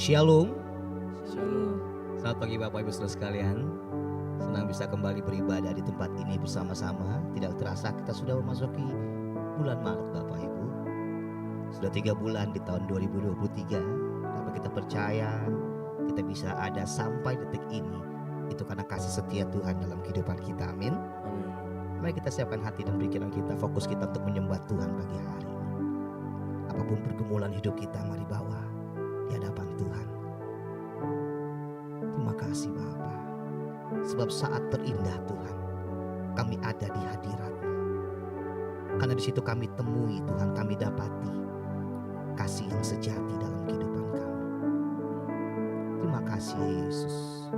Shalom. Shalom. Selamat pagi Bapak Ibu Saudara sekalian. Senang bisa kembali beribadah di tempat ini bersama-sama. Tidak terasa kita sudah memasuki bulan Maret Bapak Ibu. Sudah 3 bulan di tahun 2023. Tapi kita percaya kita bisa ada sampai detik ini. Itu karena kasih setia Tuhan dalam kehidupan kita. Amin. Amin. Mari kita siapkan hati dan pikiran kita, fokus kita untuk menyembah Tuhan pagi hari ini. Apapun pergumulan hidup kita, mari bawa di hadapan Tuhan. Terima kasih Bapa, sebab saat terindah Tuhan, kami ada di hadirat-Mu. Karena di situ kami temui Tuhan, kami dapati kasih yang sejati dalam kehidupan kami. Terima kasih Yesus.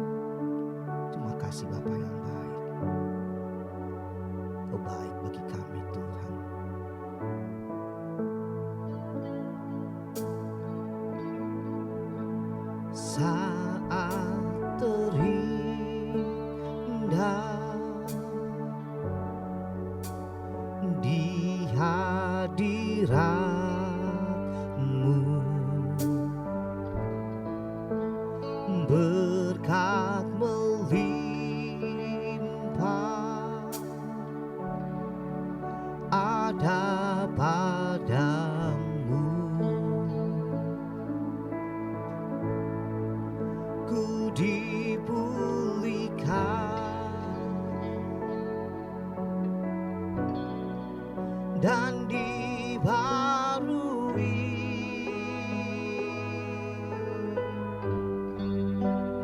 Terima kasih Bapa yang baik. Kau baik bagi kami Tuhan. Saat terindah di hadirat-Mu, berkat melimpah ada padamu. Ku dipulihkan dan dibarui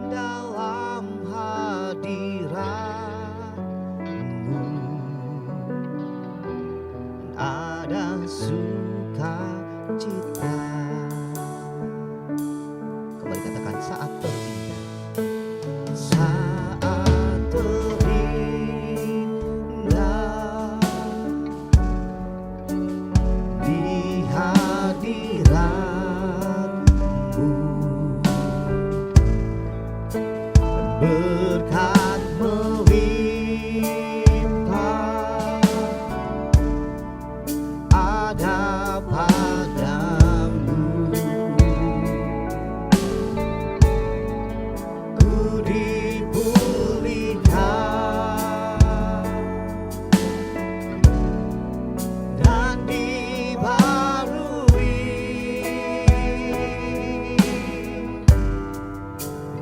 dalam hadirat-Mu. Ada sukacita. Kembali katakan, saat terindah. Saat terindah di hadirat-Mu, berkat melimpah ada padamu. Ku dipulihkan dan dibarui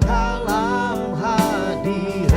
dalam hadirat-Mu.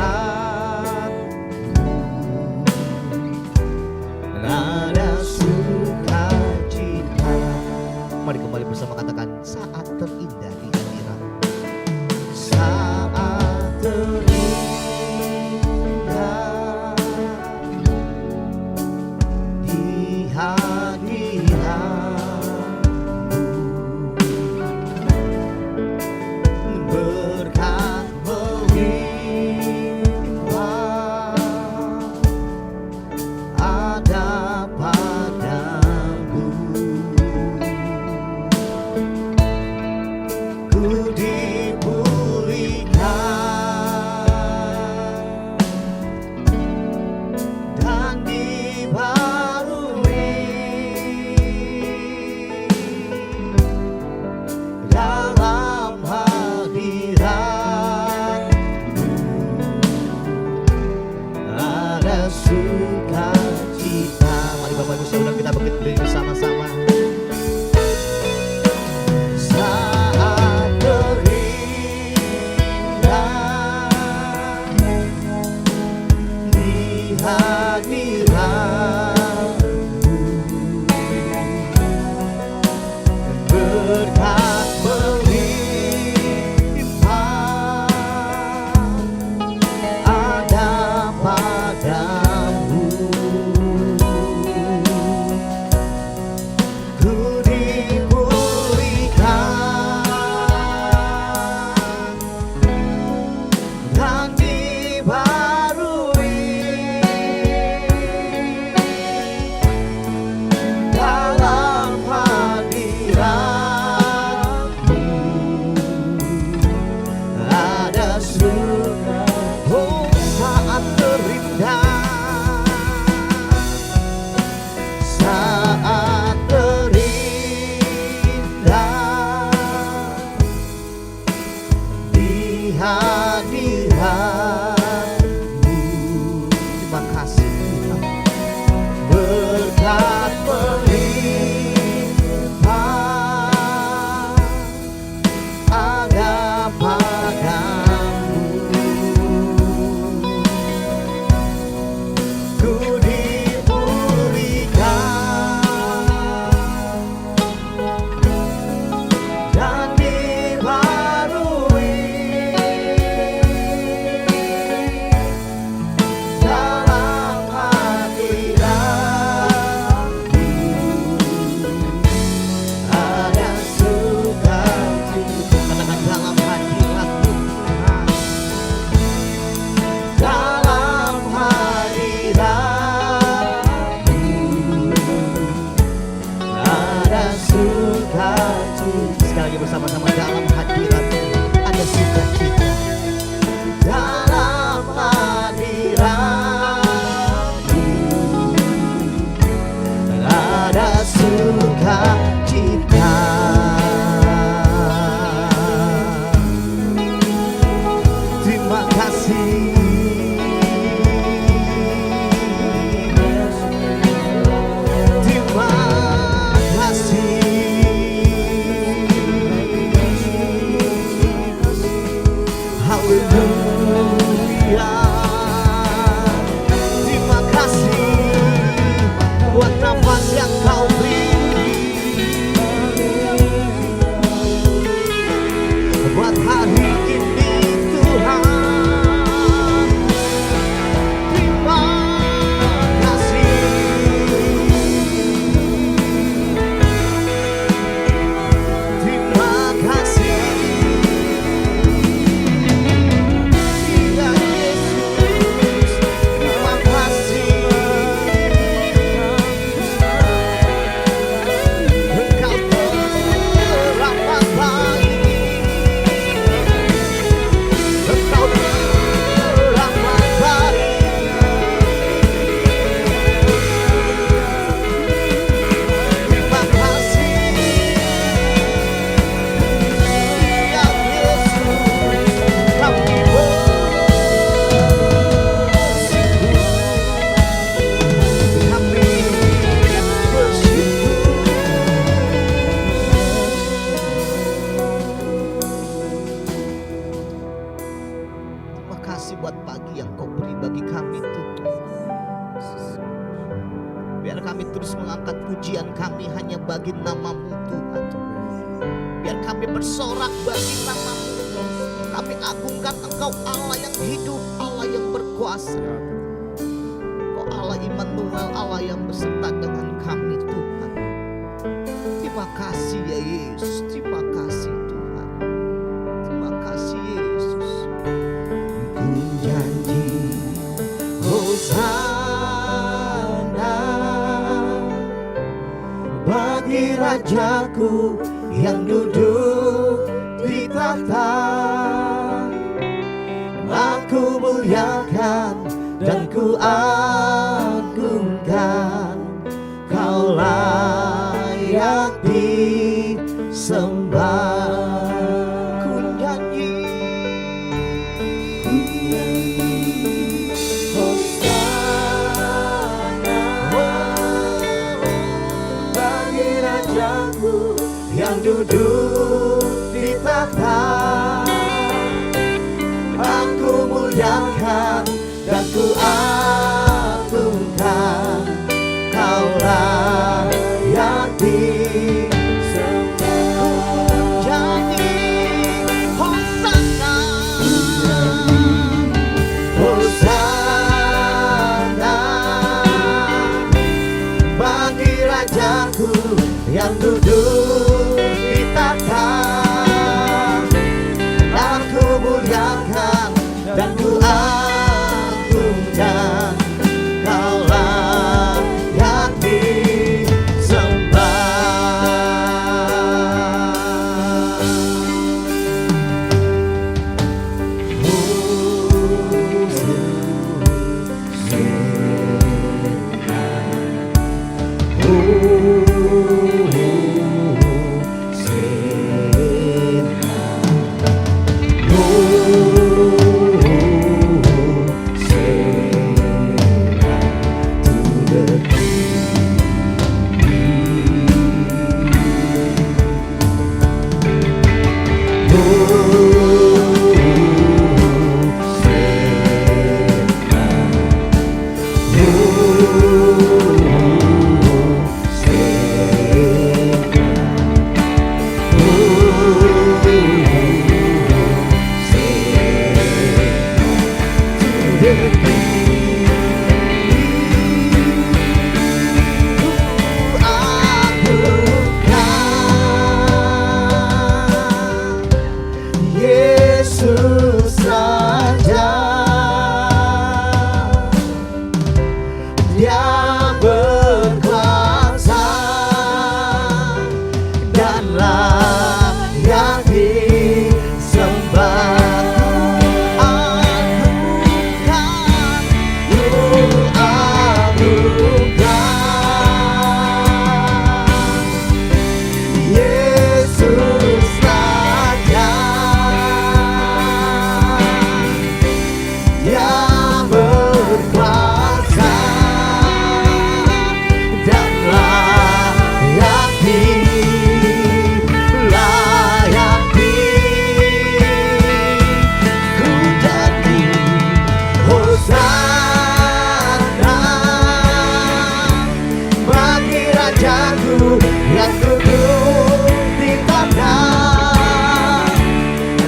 bersama-sama dalam hadirat-Mu ada sukacita. Dalam hadirat-Mu ada sukacita. Terima kasih. Terima kasih buat nafas yang Kau beri, buat hari ini Tuhan. Terima kasih. Terima kasih. Buat pagi yang Kau beri bagi kami Tuhan. Biar kami terus mengangkat pujian kami hanya bagi nama-Mu Tuhan. Biar kami bersorak bagi nama-Mu. Kami agungkan Engkau Allah yang hidup, Allah yang berkuasa. Kau Allah Immanuel, Allah yang beserta dengan kami Tuhan. Terima kasih ya Yesus, terima kasih Tuhan. Terima kasih Yesus. Janji Hosana bagi Rajaku yang duduk di tahta. Aku muliakan dan ku agungkan, Kau layak disembah. Yang duduk di tahta, aku muliakan dan ku agungkan, Kau layak disembah. Jadi Hosana, Hosana bagi Rajaku yang duduk di tahta. Aku muliakan dan ku agungkan, Kau layak disembah. berkuasa dan layak yang berkuasa dan layak dipuja. Hosana bagi Rajaku yang duduk di tanah.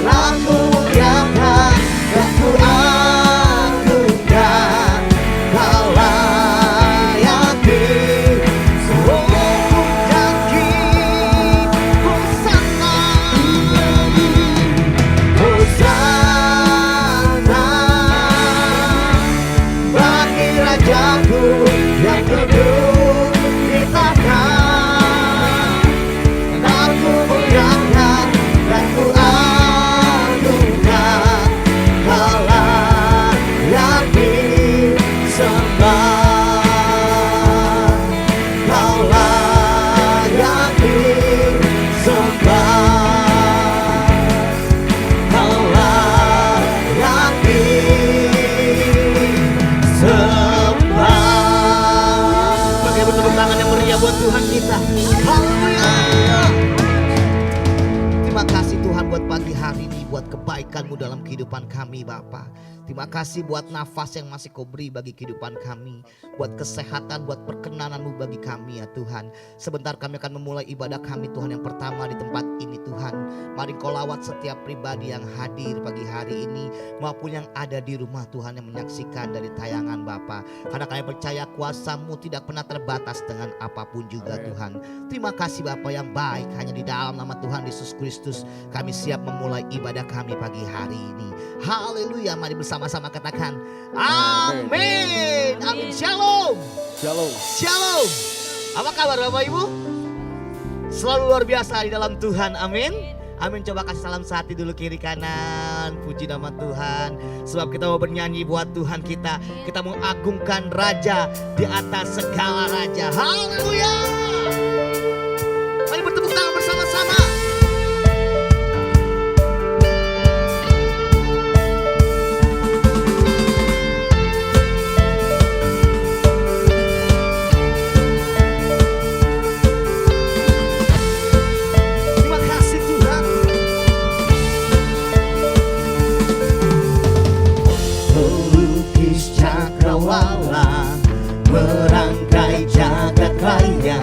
Aku muliakan dan ku agungkan, Kau layak dipuji. Hosana, Hosana bagi Rajaku yang duduk di tanah. Aku muliakan dan ku agungkan, Kau layak disembah, Kau layak disembah, Kau layak disembah. Pakai bertepuk tangan yang meriah buat Tuhan kita. Haleluya. Terima kasih Tuhan buat pagi hari ini, buat kebaikan-Mu dalam kehidupan kami Bapa. Terima kasih buat nafas yang masih Kau beri bagi kehidupan kami, buat kesehatan, buat perkenanan-Mu bagi kami ya Tuhan. Sebentar kami akan memulai ibadah kami Tuhan yang pertama di tempat ini Tuhan. Mari Kau lawat setiap pribadi yang hadir pagi hari ini maupun yang ada di rumah Tuhan yang menyaksikan dari tayangan Bapa. Karena kami percaya kuasa-Mu tidak pernah terbatas dengan apapun juga Tuhan. Terima kasih Bapa yang baik, hanya di dalam nama Tuhan Yesus Kristus kami siap memulai ibadah kami pagi hari ini. Haleluya, mari bersama-sama katakan amin. Amin. Shalom. Shalom. Shalom. Apa kabar Bapak Ibu? Selalu luar biasa di dalam Tuhan. Amin. Amin. Coba kasih salam sehati dulu kiri kanan. Puji nama Tuhan. Sebab kita mau bernyanyi buat Tuhan kita. Kita mau agungkan Raja di atas segala raja. Haleluya. Mari bertepuk tangan bersama-sama. Merangkai jagat raya,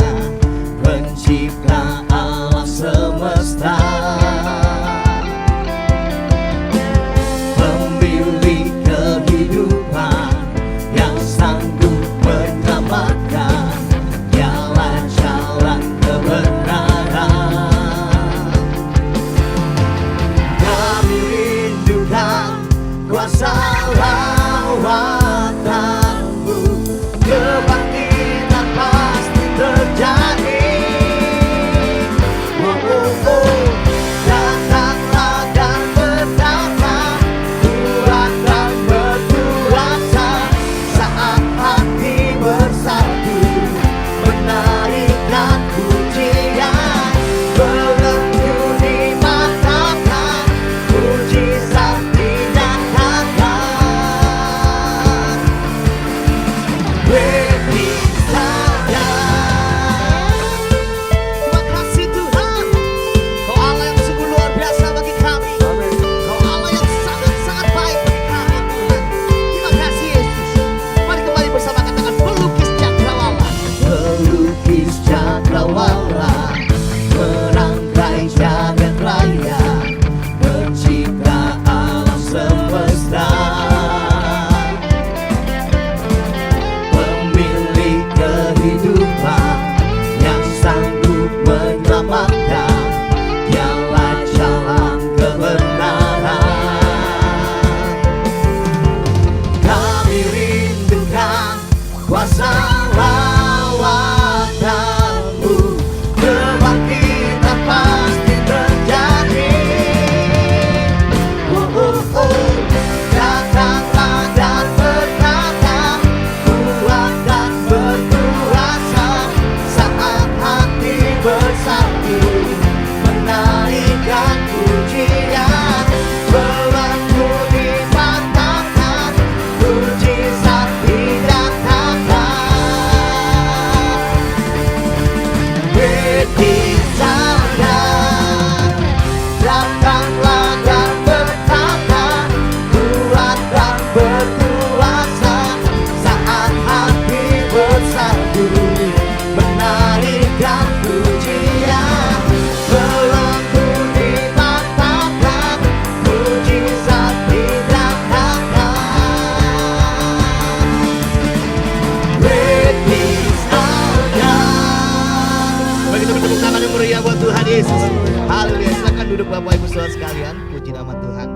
Saudara sekalian, puji nama Tuhan.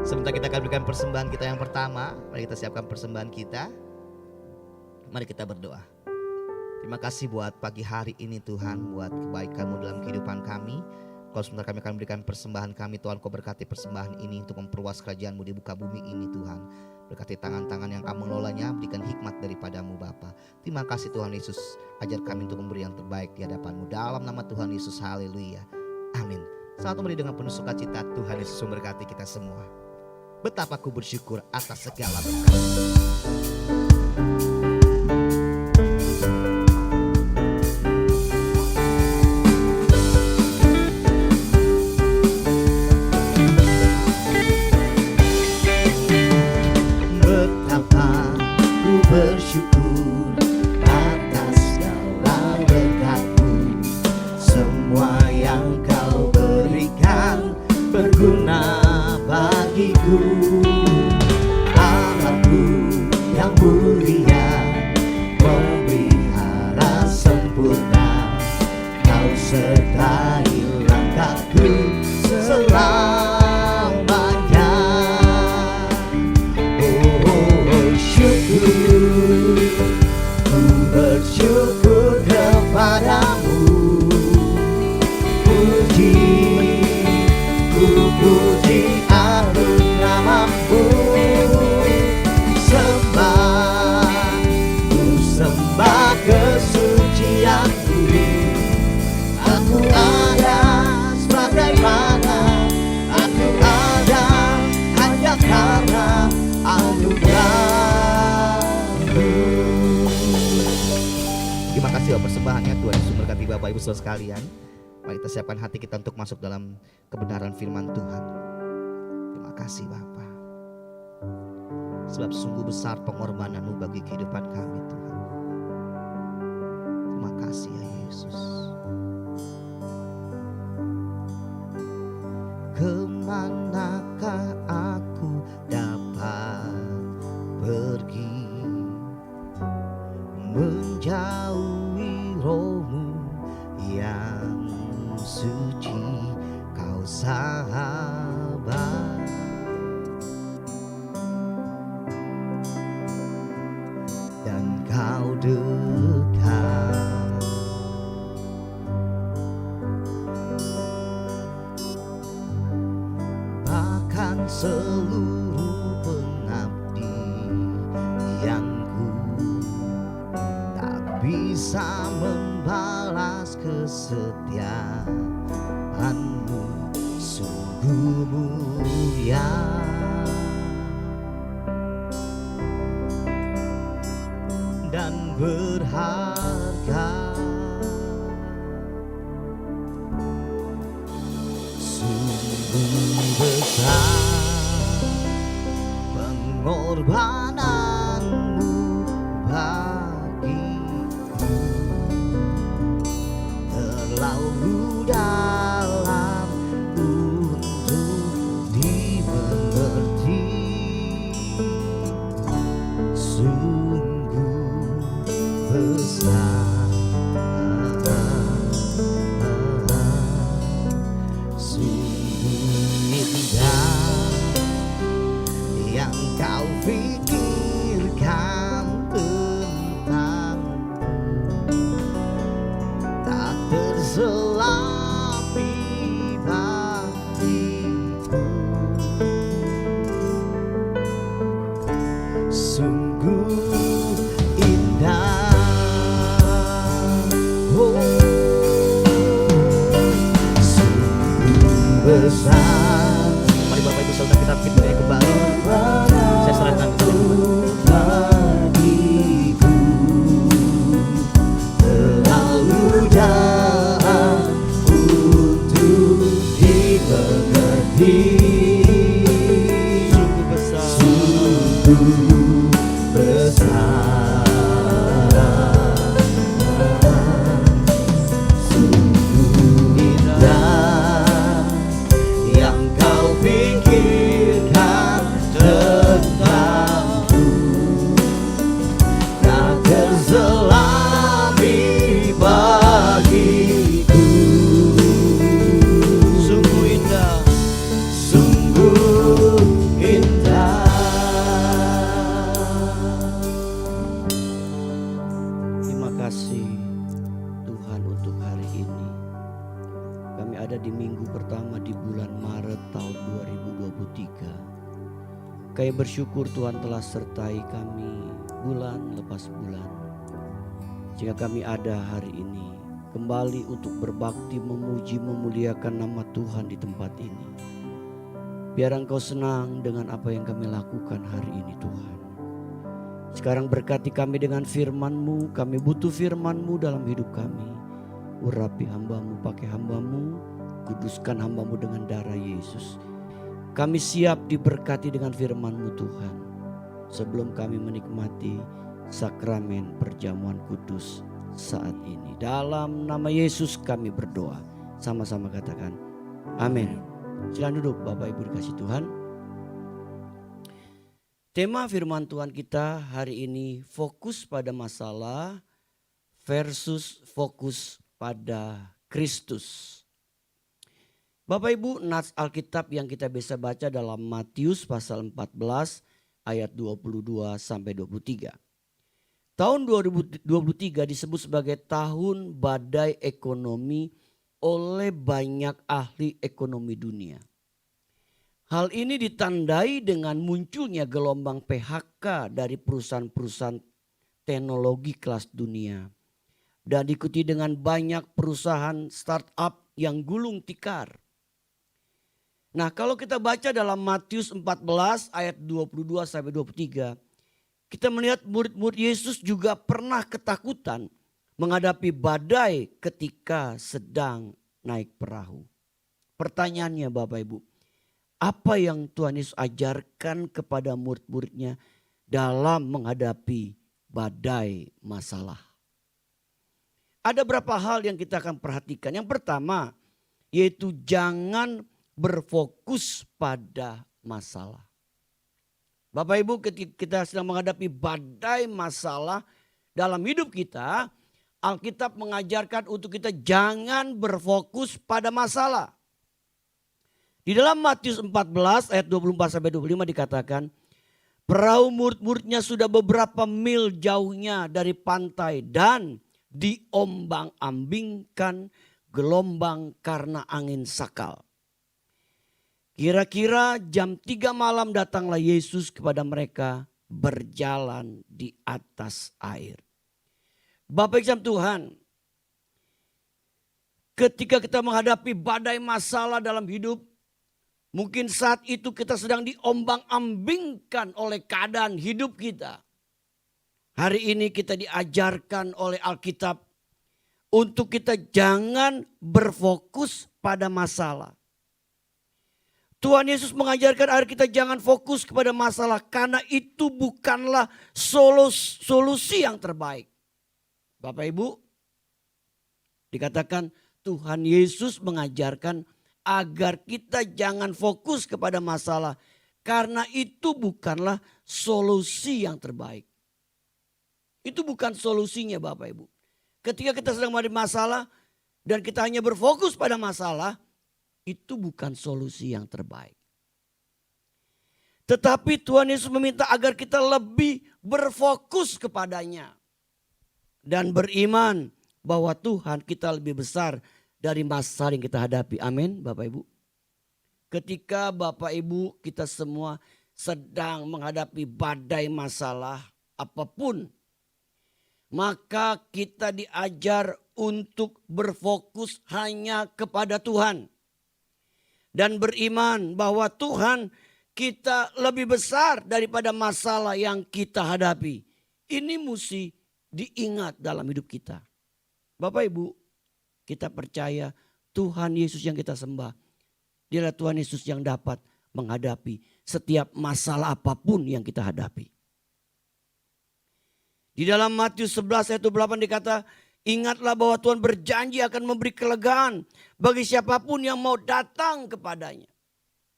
Sebentar kita akan berikan persembahan kita yang pertama. Mari kita siapkan persembahan kita. Mari kita berdoa. Terima kasih buat pagi hari ini Tuhan, buat kebaikan-Mu dalam kehidupan kami. Kalau sebentar kami akan berikan persembahan kami, Tuhan Kau berkati persembahan ini untuk memperluas kerajaan-Mu di muka bumi ini Tuhan. Berkati tangan-tangan yang Kamu mengelolanya, berikan hikmat daripada-Mu Bapa. Terima kasih Tuhan Yesus, ajar kami untuk memberi yang terbaik di hadapan-Mu. Dalam nama Tuhan Yesus, haleluya, amin. Selamat kembali dengan penuh sukacita. Tuhan Yesus memberkati kita semua. Betapa ku bersyukur atas segala berkat. Bersyukur atas segala berkat-Mu, semua yang Kau berikan berguna bagiku. Allah-Ku yang mulia, memelihara sempurna, Kau sertai langkahku selamanya. Oh, syukur, ku bersyukur kepadamu. Puji, ku puji agung nama-Mu. Sembah, ku sembah kesucian-Mu. Aku ada sebagaimana aku ada, hanya karena anugerah-Mu. Terima kasih Bapak persembahannya. Tuhan Yesus memberkati Bapak Ibu saudara sekalian. Mari kita siapkan hati kita untuk masuk dalam kebenaran firman Tuhan. Terima kasih Bapa, sebab sungguh besar pengorbanan-Mu bagi kehidupan kami Tuhan. Terima kasih ya Yesus. Kemanakah aku dapat pergi, menjauhi Roh-Mu yang suci, Kau sahabat. Dan Kau dekat, bahkan seluruh pengabdianku tak bisa membalas kesetiaan-Mu, sungguh mulia dan berharga. Sungguh besar pengorbanan-Mu bagiku, terlalu dalam untuk dimengerti. Sungguh besar, sungguh indah yang Kau pikirkan tentangku, tak terselami bagiku. Sungguh indah, oh, sungguh besar. Mari Bapak Ibu Saudara kita pimpin kembali. Saya serahkan bagiku, terlalu dalam untuk dimengerti. Sungguh besar, Sungguh besar, sungguh indah yang Saya bersyukur Tuhan telah sertai kami bulan lepas bulan, sehingga kami ada hari ini kembali untuk berbakti, memuji, memuliakan nama Tuhan di tempat ini. Biar Engkau senang dengan apa yang kami lakukan hari ini Tuhan. Sekarang berkati kami dengan firman-Mu. Kami butuh firman-Mu dalam hidup kami. Urapi hamba-Mu, pakai hamba-Mu, kuduskan hamba-Mu dengan darah Yesus. Kami siap diberkati dengan firman-Mu Tuhan, sebelum kami menikmati sakramen perjamuan kudus saat ini. Dalam nama Yesus kami berdoa. Sama-sama katakan amin. Silakan duduk Bapak Ibu dikasih Tuhan. Tema firman Tuhan kita hari ini fokus pada masalah versus fokus pada Kristus. Bapak Ibu, nats Alkitab yang kita bisa baca dalam Matius pasal 14 ayat 22 sampai 23. Tahun 2023 disebut sebagai tahun badai ekonomi oleh banyak ahli ekonomi dunia. Hal ini ditandai dengan munculnya gelombang PHK dari perusahaan-perusahaan teknologi kelas dunia. Dan diikuti dengan banyak perusahaan startup yang gulung tikar. Nah, kalau kita baca dalam Matius 14 ayat 22 sampai 23, kita melihat murid-murid Yesus juga pernah ketakutan menghadapi badai ketika sedang naik perahu. Pertanyaannya Bapak Ibu, apa yang Tuhan Yesus ajarkan kepada murid-muridnya dalam menghadapi badai masalah? Ada beberapa hal yang kita akan perhatikan. Yang pertama, yaitu jangan berfokus pada masalah. Bapak Ibu, ketika kita sedang menghadapi badai masalah dalam hidup kita, Alkitab mengajarkan untuk kita jangan berfokus pada masalah. Di dalam Matius 14 ayat 24 sampai 25 dikatakan, perahu murid-muridnya sudah beberapa mil jauhnya dari pantai dan diombang-ambingkan gelombang karena angin sakal. Kira-kira jam 3 malam datanglah Yesus kepada mereka berjalan di atas air. Bapak Ibu Tuhan, ketika kita menghadapi badai masalah dalam hidup, mungkin saat itu kita sedang diombang-ambingkan oleh keadaan hidup kita. Hari ini kita diajarkan oleh Alkitab untuk kita jangan berfokus pada masalah. Tuhan Yesus mengajarkan agar kita jangan fokus kepada masalah karena itu bukanlah solusi yang terbaik. Bapak Ibu, dikatakan Tuhan Yesus mengajarkan agar kita jangan fokus kepada masalah karena itu bukanlah solusi yang terbaik. Itu bukan solusinya Bapak Ibu. Ketika kita sedang menghadapi masalah dan kita hanya berfokus pada masalah, itu bukan solusi yang terbaik. Tetapi Tuhan Yesus meminta agar kita lebih berfokus kepadanya. Dan beriman bahwa Tuhan kita lebih besar dari masalah yang kita hadapi. Amin Bapak Ibu. Ketika Bapak Ibu kita semua sedang menghadapi badai masalah apapun, maka kita diajar untuk berfokus hanya kepada Tuhan. Dan beriman bahwa Tuhan kita lebih besar daripada masalah yang kita hadapi. Ini mesti diingat dalam hidup kita. Bapak Ibu, kita percaya Tuhan Yesus yang kita sembah, Dialah Tuhan Yesus yang dapat menghadapi setiap masalah apapun yang kita hadapi. Di dalam Matius 11 ayat 28 dikata, ingatlah bahwa Tuhan berjanji akan memberi kelegaan bagi siapapun yang mau datang kepadanya.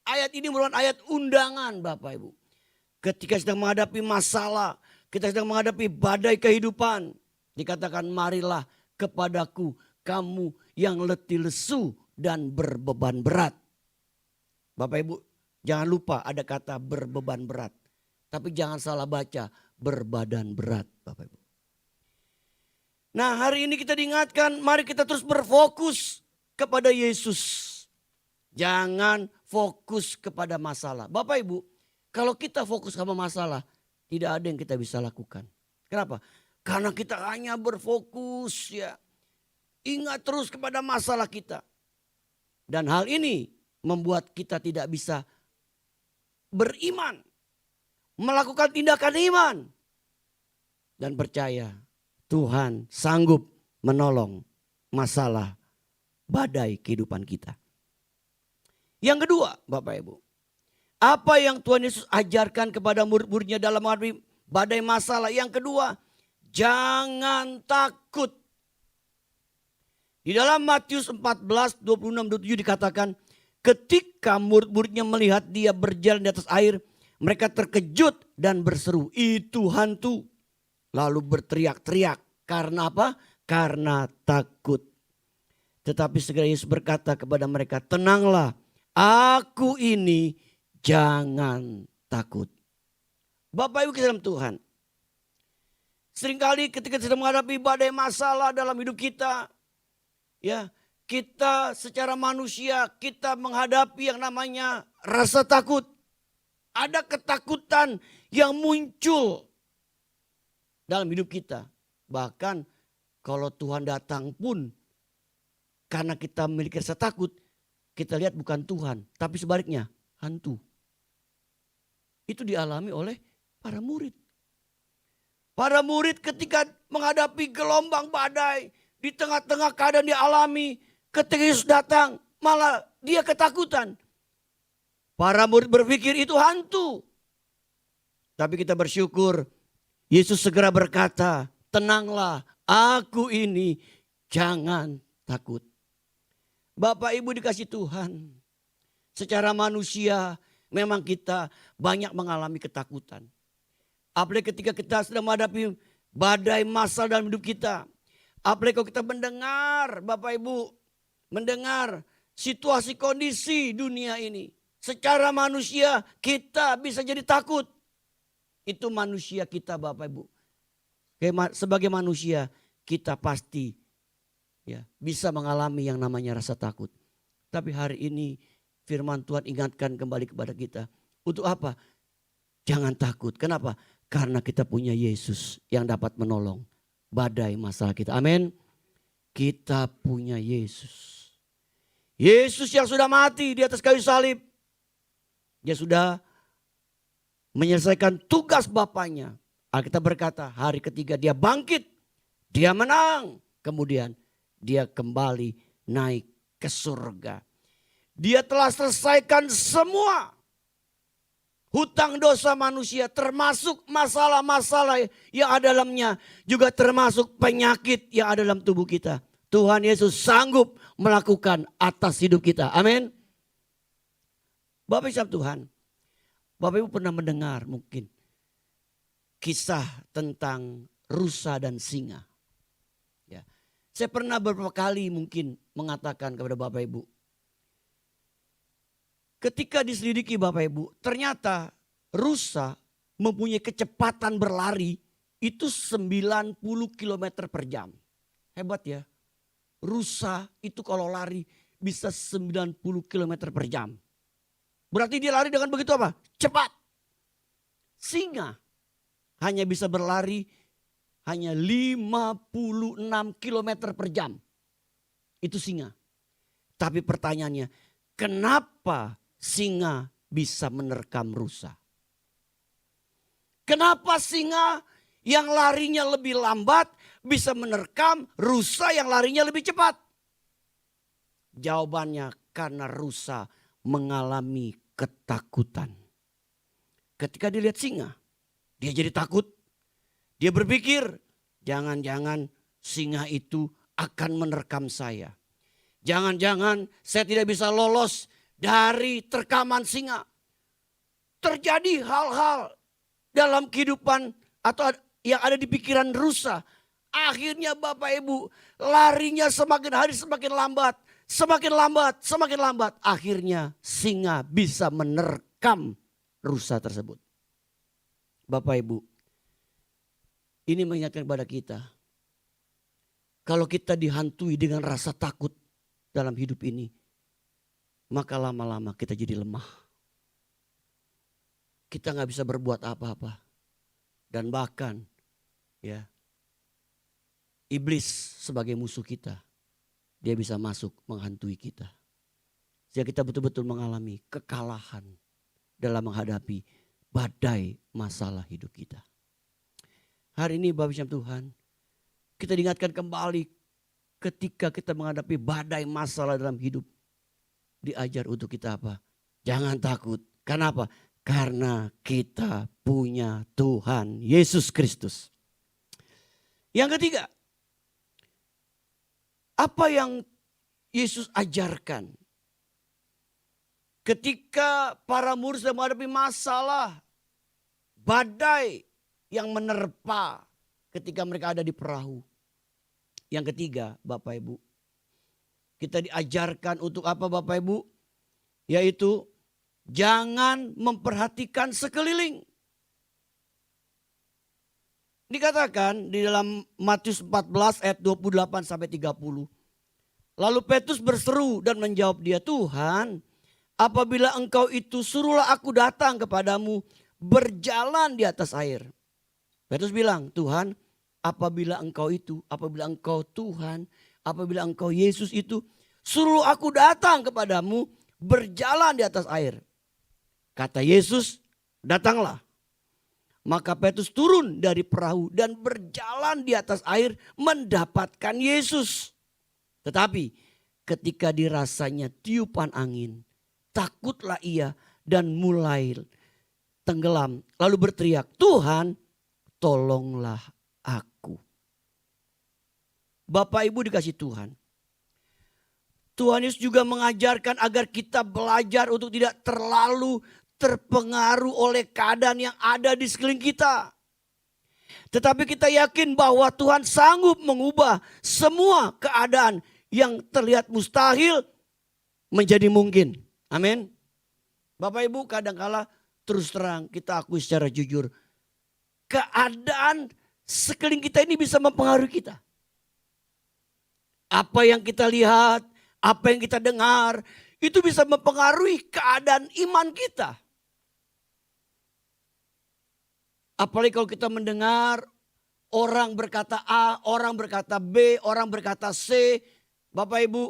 Ayat ini merupakan ayat undangan Bapak Ibu. Ketika sedang menghadapi masalah, kita sedang menghadapi badai kehidupan, dikatakan marilah kepadaku kamu yang letih lesu dan berbeban berat. Bapak Ibu jangan lupa ada kata berbeban berat. Tapi jangan salah baca berbadan berat Bapak Ibu. Nah hari ini kita diingatkan mari kita terus berfokus kepada Yesus. Jangan fokus kepada masalah. Bapak Ibu Kalau kita fokus sama masalah, tidak ada yang kita bisa lakukan. Kenapa? Karena kita hanya berfokus ya. Ingat terus kepada masalah kita. Dan hal ini membuat kita tidak bisa beriman. Melakukan tindakan iman. Dan percaya Tuhan sanggup menolong masalah badai kehidupan kita. Yang kedua Bapak Ibu. Apa yang Tuhan Yesus ajarkan kepada murid-muridnya dalam menghadapi badai masalah. Yang kedua, jangan takut. Di dalam Matius 14, 26-27 dikatakan, ketika murid-muridnya melihat dia berjalan di atas air, mereka terkejut dan berseru, itu hantu. Lalu berteriak-teriak. Karena apa? Karena takut. Tetapi segera Yesus berkata kepada mereka, tenanglah, aku ini, jangan takut. Bapak Ibu dalam Tuhan. Seringkali ketika sedang menghadapi badai masalah dalam hidup kita. Ya, kita secara manusia kita menghadapi yang namanya rasa takut. Ada ketakutan yang muncul dalam hidup kita. Bahkan kalau Tuhan datang pun karena kita memiliki rasa takut, kita lihat bukan Tuhan, tapi sebaliknya hantu. Itu dialami oleh para murid. Para murid ketika menghadapi gelombang badai, di tengah-tengah keadaan dialami, ketika Yesus datang, malah dia ketakutan. Para murid berpikir itu hantu. Tapi kita bersyukur, Yesus segera berkata, tenanglah, aku ini, jangan takut. Bapak Ibu dikasih Tuhan, secara manusia memang kita banyak mengalami ketakutan. Apalagi ketika kita sedang menghadapi badai masalah dalam hidup kita. Apalagi kalau kita mendengar Bapak Ibu, mendengar situasi kondisi dunia ini. Secara manusia kita bisa jadi takut. Itu manusia kita Bapak Ibu. Sebagai manusia kita pasti ya bisa mengalami yang namanya rasa takut. Tapi hari ini firman Tuhan ingatkan kembali kepada kita. Untuk apa? Jangan takut. Kenapa? Karena kita punya Yesus yang dapat menolong badai masalah kita. Amin. Kita punya Yesus. Yesus yang sudah mati di atas kayu salib. Dia sudah menyelesaikan tugas Bapaknya. Alkitab berkata hari ketiga dia bangkit. Dia menang. Kemudian dia kembali naik ke surga. Dia telah selesaikan semua hutang dosa manusia, termasuk masalah-masalah yang ada dalamnya, juga termasuk penyakit yang ada dalam tubuh kita. Tuhan Yesus sanggup melakukan atas hidup kita. Amin. Bapak Ibu Tuhan, Bapak Ibu pernah mendengar mungkin kisah tentang rusa dan singa. Ya, saya pernah beberapa kali mungkin mengatakan kepada Bapak Ibu, ketika diselidiki Bapak Ibu, ternyata rusa mempunyai kecepatan berlari itu 90 km per jam. Hebat ya. Rusa itu kalau lari bisa 90 km per jam. Berarti dia lari dengan begitu apa? Cepat. Singa hanya bisa berlari hanya 56 km per jam. Itu singa. Tapi pertanyaannya, kenapa singa bisa menerkam rusa? Kenapa singa yang larinya lebih lambat bisa menerkam rusa yang larinya lebih cepat? Jawabannya karena rusa mengalami ketakutan. Ketika dia lihat singa, dia jadi takut. Dia berpikir, jangan-jangan singa itu akan menerkam saya. Jangan-jangan saya tidak bisa lolos dari terkaman singa. Terjadi hal-hal dalam kehidupan atau yang ada di pikiran rusa. Akhirnya Bapak Ibu larinya semakin hari semakin lambat. Semakin lambat, semakin lambat. Akhirnya singa bisa menerkam rusa tersebut. Bapak Ibu, ini mengingatkan kepada kita. Kalau kita dihantui dengan rasa takut dalam hidup ini, maka lama-lama kita jadi lemah. kita nggak bisa berbuat apa-apa. Dan bahkan ya iblis sebagai musuh kita, dia bisa masuk menghantui kita. Sehingga kita betul-betul mengalami kekalahan dalam menghadapi badai masalah hidup kita. Hari ini Bapak Ibu Tuhan, kita diingatkan kembali ketika kita menghadapi badai masalah dalam hidup. Diajar untuk kita apa? Jangan takut. Kenapa? Karena kita punya Tuhan Yesus Kristus. Yang ketiga, apa yang Yesus ajarkan? Ketika para murid sedang menghadapi masalah, badai yang menerpa ketika mereka ada di perahu. Yang ketiga, Bapak Ibu, kita diajarkan untuk apa Bapak Ibu? Yaitu jangan memperhatikan sekeliling. Dikatakan di dalam Matius 14 ayat 28 sampai 30. Lalu Petrus berseru dan menjawab dia, Tuhan, apabila engkau itu suruhlah aku datang kepadamu berjalan di atas air. Petrus bilang, Tuhan, apabila engkau Tuhan, apabila engkau Yesus itu, suruh aku datang kepadamu berjalan di atas air. Kata Yesus, datanglah. Maka Petrus turun dari perahu dan berjalan di atas air mendapatkan Yesus. Tetapi ketika dirasanya tiupan angin, takutlah ia dan mulai tenggelam. Lalu berteriak, Tuhan, tolonglah aku. Bapak Ibu dikasih Tuhan. Tuhan Yesus juga mengajarkan agar kita belajar untuk tidak terlalu terpengaruh oleh keadaan yang ada di sekeliling kita. Tetapi kita yakin bahwa Tuhan sanggup mengubah semua keadaan yang terlihat mustahil menjadi mungkin. Amin. Bapak Ibu, kadangkala terus terang kita akui secara jujur, keadaan sekeliling kita ini bisa mempengaruhi kita. Apa yang kita lihat, apa yang kita dengar, itu bisa mempengaruhi keadaan iman kita. Apalagi kalau kita mendengar orang berkata A, orang berkata B, orang berkata C, Bapak Ibu,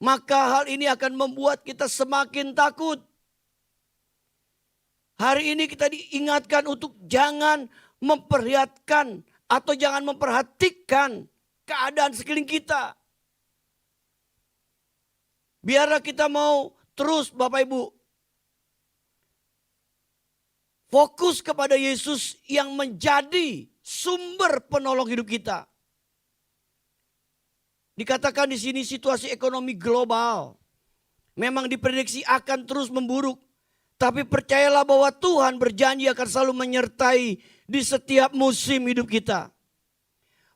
maka hal ini akan membuat kita semakin takut. Hari ini kita diingatkan untuk jangan memperlihatkan atau jangan memperhatikan keadaan sekeliling kita. Biarlah kita mau terus Bapak Ibu fokus kepada Yesus yang menjadi sumber penolong hidup kita. Dikatakan di sini situasi ekonomi global memang diprediksi akan terus memburuk. Tapi percayalah bahwa Tuhan berjanji akan selalu menyertai di setiap musim hidup kita.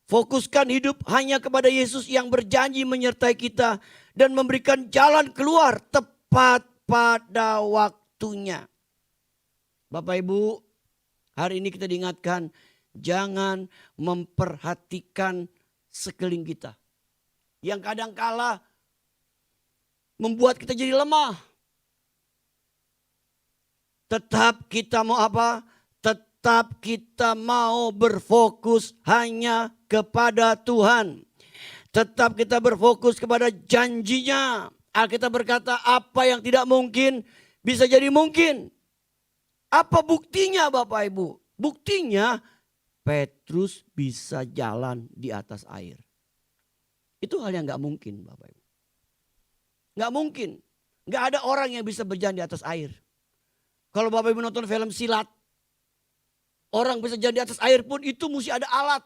Fokuskan hidup hanya kepada Yesus yang berjanji menyertai kita dan memberikan jalan keluar tepat pada waktunya. Bapak Ibu, hari ini kita diingatkan jangan memperhatikan sekeliling kita. Yang kadangkala membuat kita jadi lemah. Tetap kita mau apa? Tetap kita mau berfokus hanya kepada Tuhan. Tetap kita berfokus kepada janjinya. Alkitab berkata apa yang tidak mungkin bisa jadi mungkin. Apa buktinya Bapak Ibu? Buktinya Petrus bisa jalan di atas air. Itu hal yang gak mungkin Bapak Ibu. Gak mungkin. Gak ada orang yang bisa berjalan di atas air. Kalau Bapak Ibu nonton film silat. Orang bisa jalan di atas air pun itu mesti ada alat.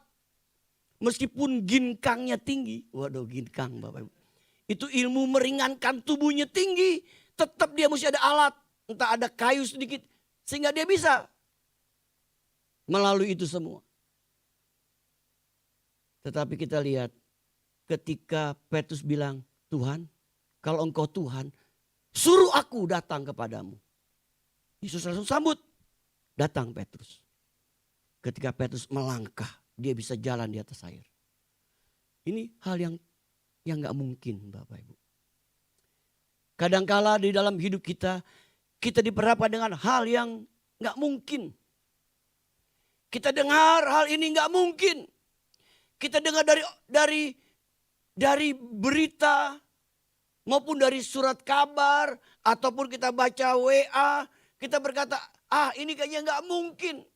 Meskipun ginkangnya tinggi. Waduh ginkang Bapak Ibu. Itu ilmu meringankan tubuhnya tinggi. Tetap dia mesti ada alat. Entah ada kayu sedikit. Sehingga dia bisa melalui itu semua. Tetapi kita lihat ketika Petrus bilang, Tuhan, kalau engkau Tuhan, suruh aku datang kepadamu. Yesus langsung sambut, datang Petrus. Ketika Petrus melangkah, dia bisa jalan di atas air. Ini hal yang gak mungkin Bapak Ibu. Kadangkala di dalam hidup kita diperhadapkan dengan hal yang nggak mungkin. Kita dengar hal ini nggak mungkin. Kita dengar dari berita maupun dari surat kabar ataupun kita baca WA, kita berkata, ini kayaknya nggak mungkin.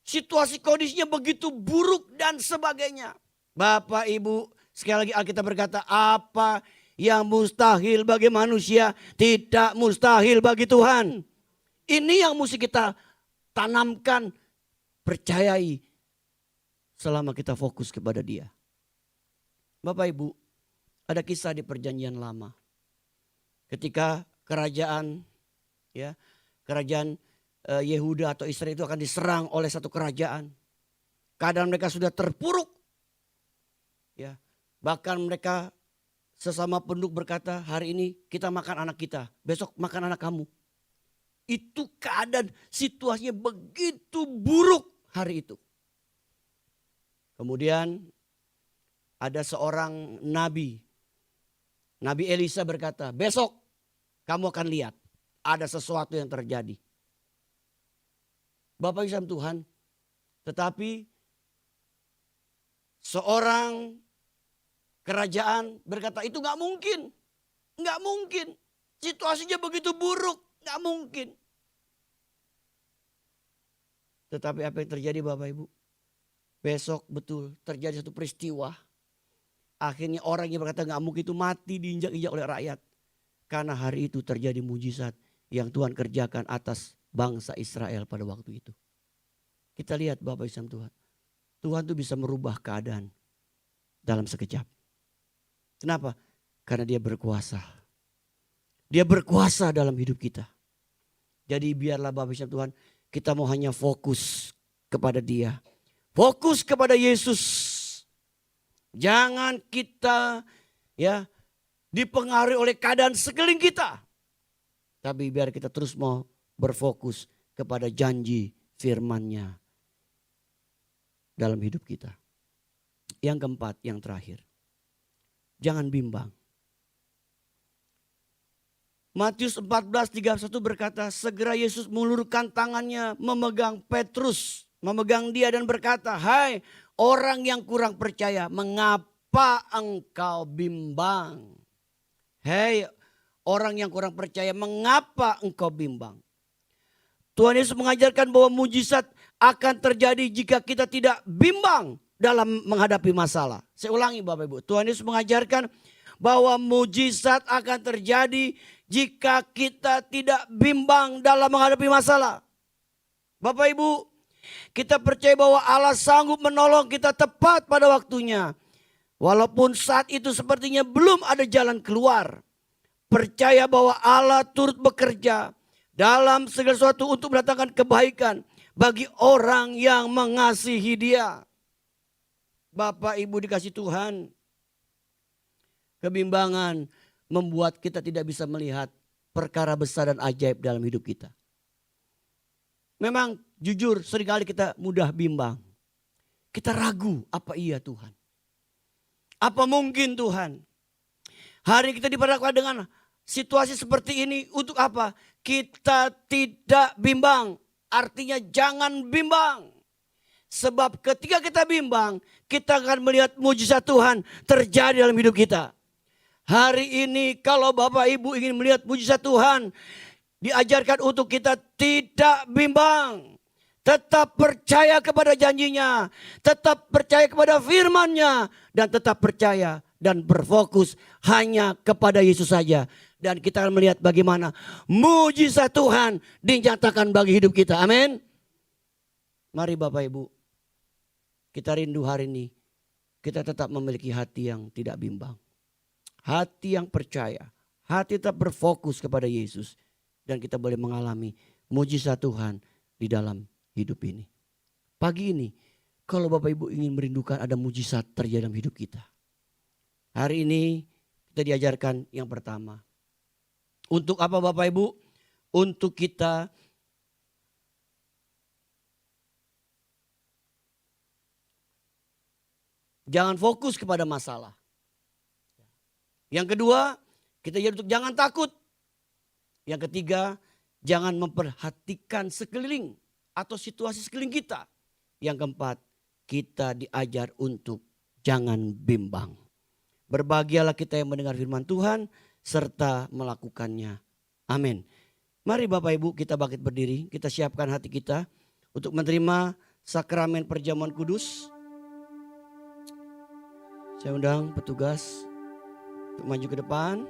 Situasi kondisinya begitu buruk dan sebagainya. Bapak Ibu, sekali lagi Alkitab berkata, apa yang mustahil bagi manusia tidak mustahil bagi Tuhan. Ini yang mesti kita tanamkan, percayai selama kita fokus kepada Dia. Bapak Ibu, ada kisah di Perjanjian Lama. Ketika kerajaan Yehuda atau Israel itu akan diserang oleh satu kerajaan. Keadaan mereka sudah terpuruk. Ya, bahkan mereka sesama penduduk berkata, hari ini kita makan anak kita, besok makan anak kamu. Itu keadaan situasinya begitu buruk hari itu. Kemudian ada seorang nabi. Nabi Elisa berkata, besok kamu akan lihat ada sesuatu yang terjadi. Bapak Ibu Tuhan, tetapi seorang kerajaan berkata itu gak mungkin. Gak mungkin. Situasinya begitu buruk. Gak mungkin. Tetapi apa yang terjadi Bapak Ibu? Besok betul terjadi satu peristiwa. Akhirnya orang yang berkata gak mungkin itu mati diinjak-injak oleh rakyat. Karena hari itu terjadi mujizat yang Tuhan kerjakan atas bangsa Israel pada waktu itu. Kita lihat Bapak Ibu Tuhan. Tuhan itu bisa merubah keadaan dalam sekejap. Kenapa? Karena Dia berkuasa. Dia berkuasa dalam hidup kita. Jadi biarlah Bapak Ibu Tuhan, kita mau hanya fokus kepada Dia. Fokus kepada Yesus. Jangan kita dipengaruhi oleh keadaan sekeliling kita. Tapi biar kita terus mau berfokus kepada janji firman-Nya dalam hidup kita. Yang keempat, yang terakhir. Jangan bimbang. Matius 14:31 berkata, segera Yesus mengulurkan tangannya memegang Petrus, memegang dia dan berkata, hai orang yang kurang percaya, mengapa engkau bimbang? Hei orang yang kurang percaya, mengapa engkau bimbang? Tuhan Yesus mengajarkan bahwa mujizat akan terjadi jika kita tidak bimbang dalam menghadapi masalah. Saya ulangi Bapak Ibu, Tuhan Yesus mengajarkan bahwa mujizat akan terjadi jika kita tidak bimbang dalam menghadapi masalah. Bapak Ibu, kita percaya bahwa Allah sanggup menolong kita tepat pada waktunya. Walaupun saat itu sepertinya belum ada jalan keluar. Percaya bahwa Allah turut bekerja dalam segala sesuatu untuk mendatangkan kebaikan bagi orang yang mengasihi Dia. Bapak Ibu dikasih Tuhan, kebimbangan membuat kita tidak bisa melihat perkara besar dan ajaib dalam hidup kita. Memang jujur seringkali kita mudah bimbang. Kita ragu, apa iya Tuhan? Apa mungkin Tuhan? Hari kita diperhadapkan dengan situasi seperti ini untuk apa? Kita tidak bimbang. Artinya jangan bimbang. Sebab ketika kita bimbang, kita akan melihat mujizat Tuhan terjadi dalam hidup kita. Hari ini kalau Bapak Ibu ingin melihat mujizat Tuhan, diajarkan untuk kita tidak bimbang. Tetap percaya kepada janjinya. Tetap percaya kepada firman-Nya. Dan tetap percaya dan berfokus hanya kepada Yesus saja. Dan kita akan melihat bagaimana mujizat Tuhan dinyatakan bagi hidup kita. Amin. Mari Bapak Ibu, kita rindu hari ini. Kita tetap memiliki hati yang tidak bimbang. Hati yang percaya. Hati tetap berfokus kepada Yesus. Dan kita boleh mengalami mujizat Tuhan di dalam hidup ini. Pagi ini, kalau Bapak Ibu ingin merindukan ada mujizat terjadi dalam hidup kita. Hari ini kita diajarkan yang pertama. Untuk apa Bapak Ibu? Untuk kita jangan fokus kepada masalah. Yang kedua, kita jadi untuk jangan takut. Yang ketiga, Jangan memperhatikan sekeliling atau situasi sekeliling kita. Yang keempat, kita diajar untuk jangan bimbang. Berbahagialah kita yang mendengar firman Tuhan serta melakukannya. Amin. Mari Bapak Ibu kita bangkit berdiri. Kita siapkan hati kita untuk menerima sakramen perjamuan kudus. Saya undang petugas untuk maju ke depan.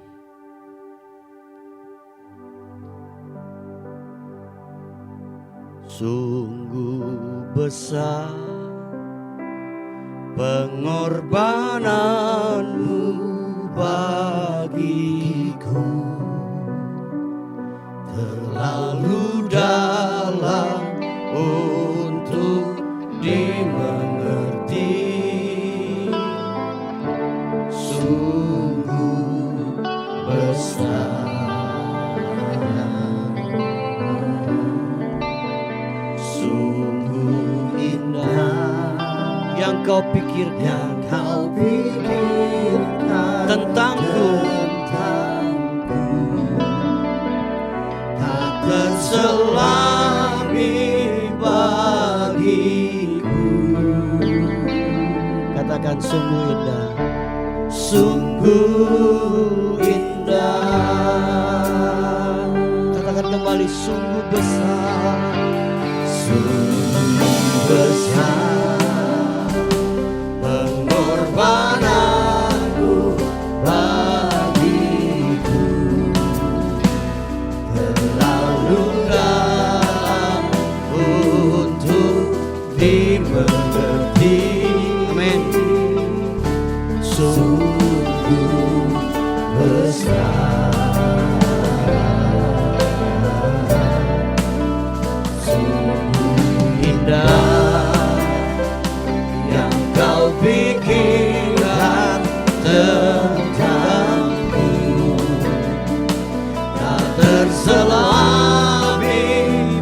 Sungguh besar pengorbananmu bagiku, terlalu dalam untuk dimengerti. Sungguh besar, sungguh indah yang kau pikirkan, tentangku, tak terselami bagiku. Katakan sungguh indah, sungguh indah. Katakan kembali sungguh besar, sungguh besar pengorbananmu bagiku, terlalu dalam untuk dimengerti. Amin. Sungguh besar, sungguh indah yang kau pikirkan tentangku, tak terselami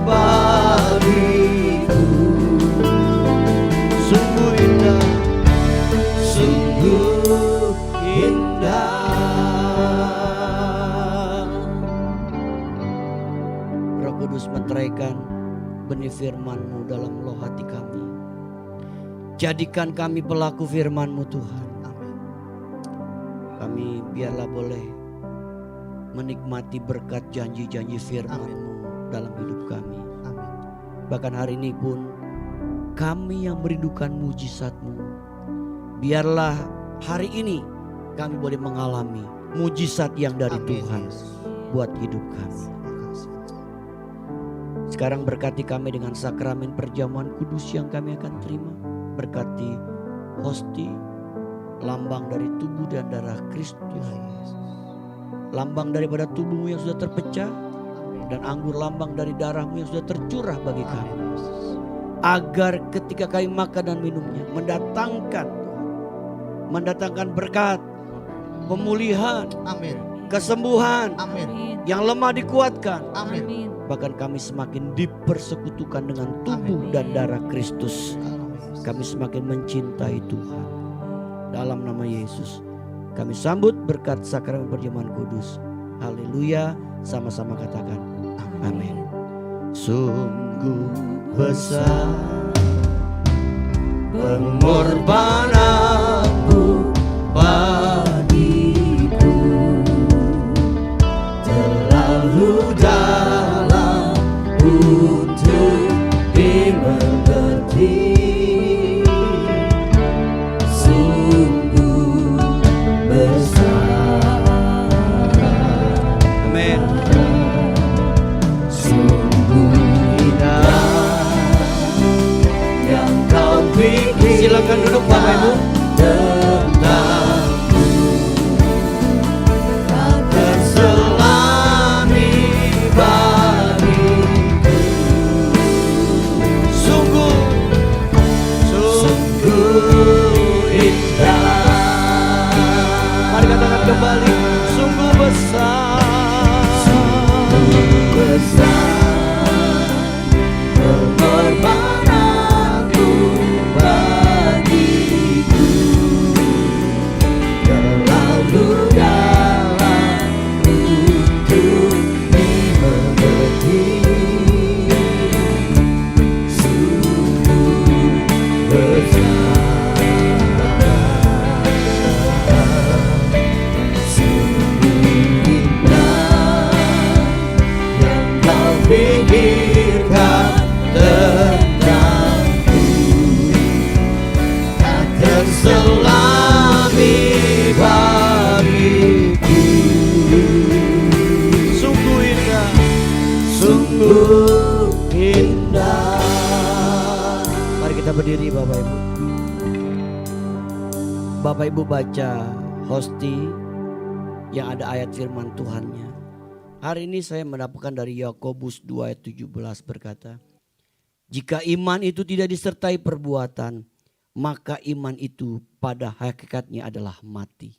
bagiku. Sungguh indah, sungguh indah. Roh Kudus meteraikan benih firman-Mu dalam loh hati kami. Jadikan kami pelaku firman-Mu Tuhan. Amin. Kami biarlah boleh menikmati berkat janji-janji firman-Mu dalam hidup kami. Amin. Bahkan hari ini pun kami yang merindukan mujizat-Mu. Biarlah hari ini kami boleh mengalami mujizat yang dari Tuhan buat hidup kami. Sekarang berkati kami dengan sakramen perjamuan kudus yang kami akan terima. Berkati hosti, lambang dari tubuh dan darah Kristus, lambang daripada tubuh-Mu yang sudah terpecah, dan anggur lambang dari darah-Mu yang sudah tercurah bagi kami. Agar ketika kami makan dan minumnya mendatangkan berkat, pemulihan, amin, kesembuhan, amin, yang lemah dikuatkan, amin. Bahkan kami semakin dipersekutukan dengan tubuh dan darah Kristus. Kami semakin mencintai Tuhan. Dalam nama Yesus kami sambut berkat sakramen perjamuan kudus. Haleluya. Sama-sama katakan amin. Sungguh besar pengorbananmu bagiku, terlalu dalam untuk dimengerti. Silakan duduk Bapak Ibu. Tentangku, tak terselami bagiku. Sungguh indah. Mari katakan kembali, sungguh besar, sungguh besar pengorbananmu bagiku. selami bagiku. Sungguh indah, sungguh indah. Mari kita berdiri Bapak Ibu. Bapak Ibu baca Hosti yang ada ayat firman Tuhannya. Hari ini saya mendapatkan dari Yakobus 2 ayat 17 berkata, jika iman itu tidak disertai perbuatan, maka iman itu pada hakikatnya adalah mati.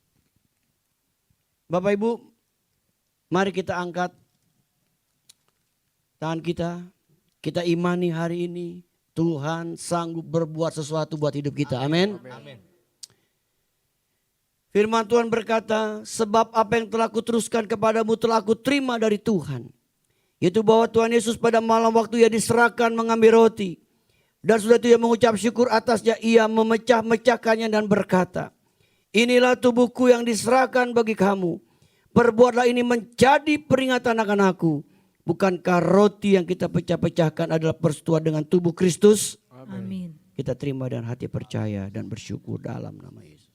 Bapak Ibu, mari kita angkat tangan kita imani hari ini Tuhan sanggup berbuat sesuatu buat hidup kita. Amin. Firman Tuhan berkata, sebab apa yang telah kuteruskan kepadamu telah aku terima dari Tuhan. Yaitu bahwa Tuhan Yesus pada malam waktu ia diserahkan mengambil roti. Dan sudah itu ia mengucap syukur atasnya, ia memecah-mecahkannya dan berkata, inilah tubuhku yang diserahkan bagi kamu. Perbuatlah ini menjadi peringatan akan aku. Bukankah roti yang kita pecah-pecahkan adalah persetujuan dengan tubuh Kristus? Amin. Kita terima dan hati percaya dan bersyukur dalam nama Yesus.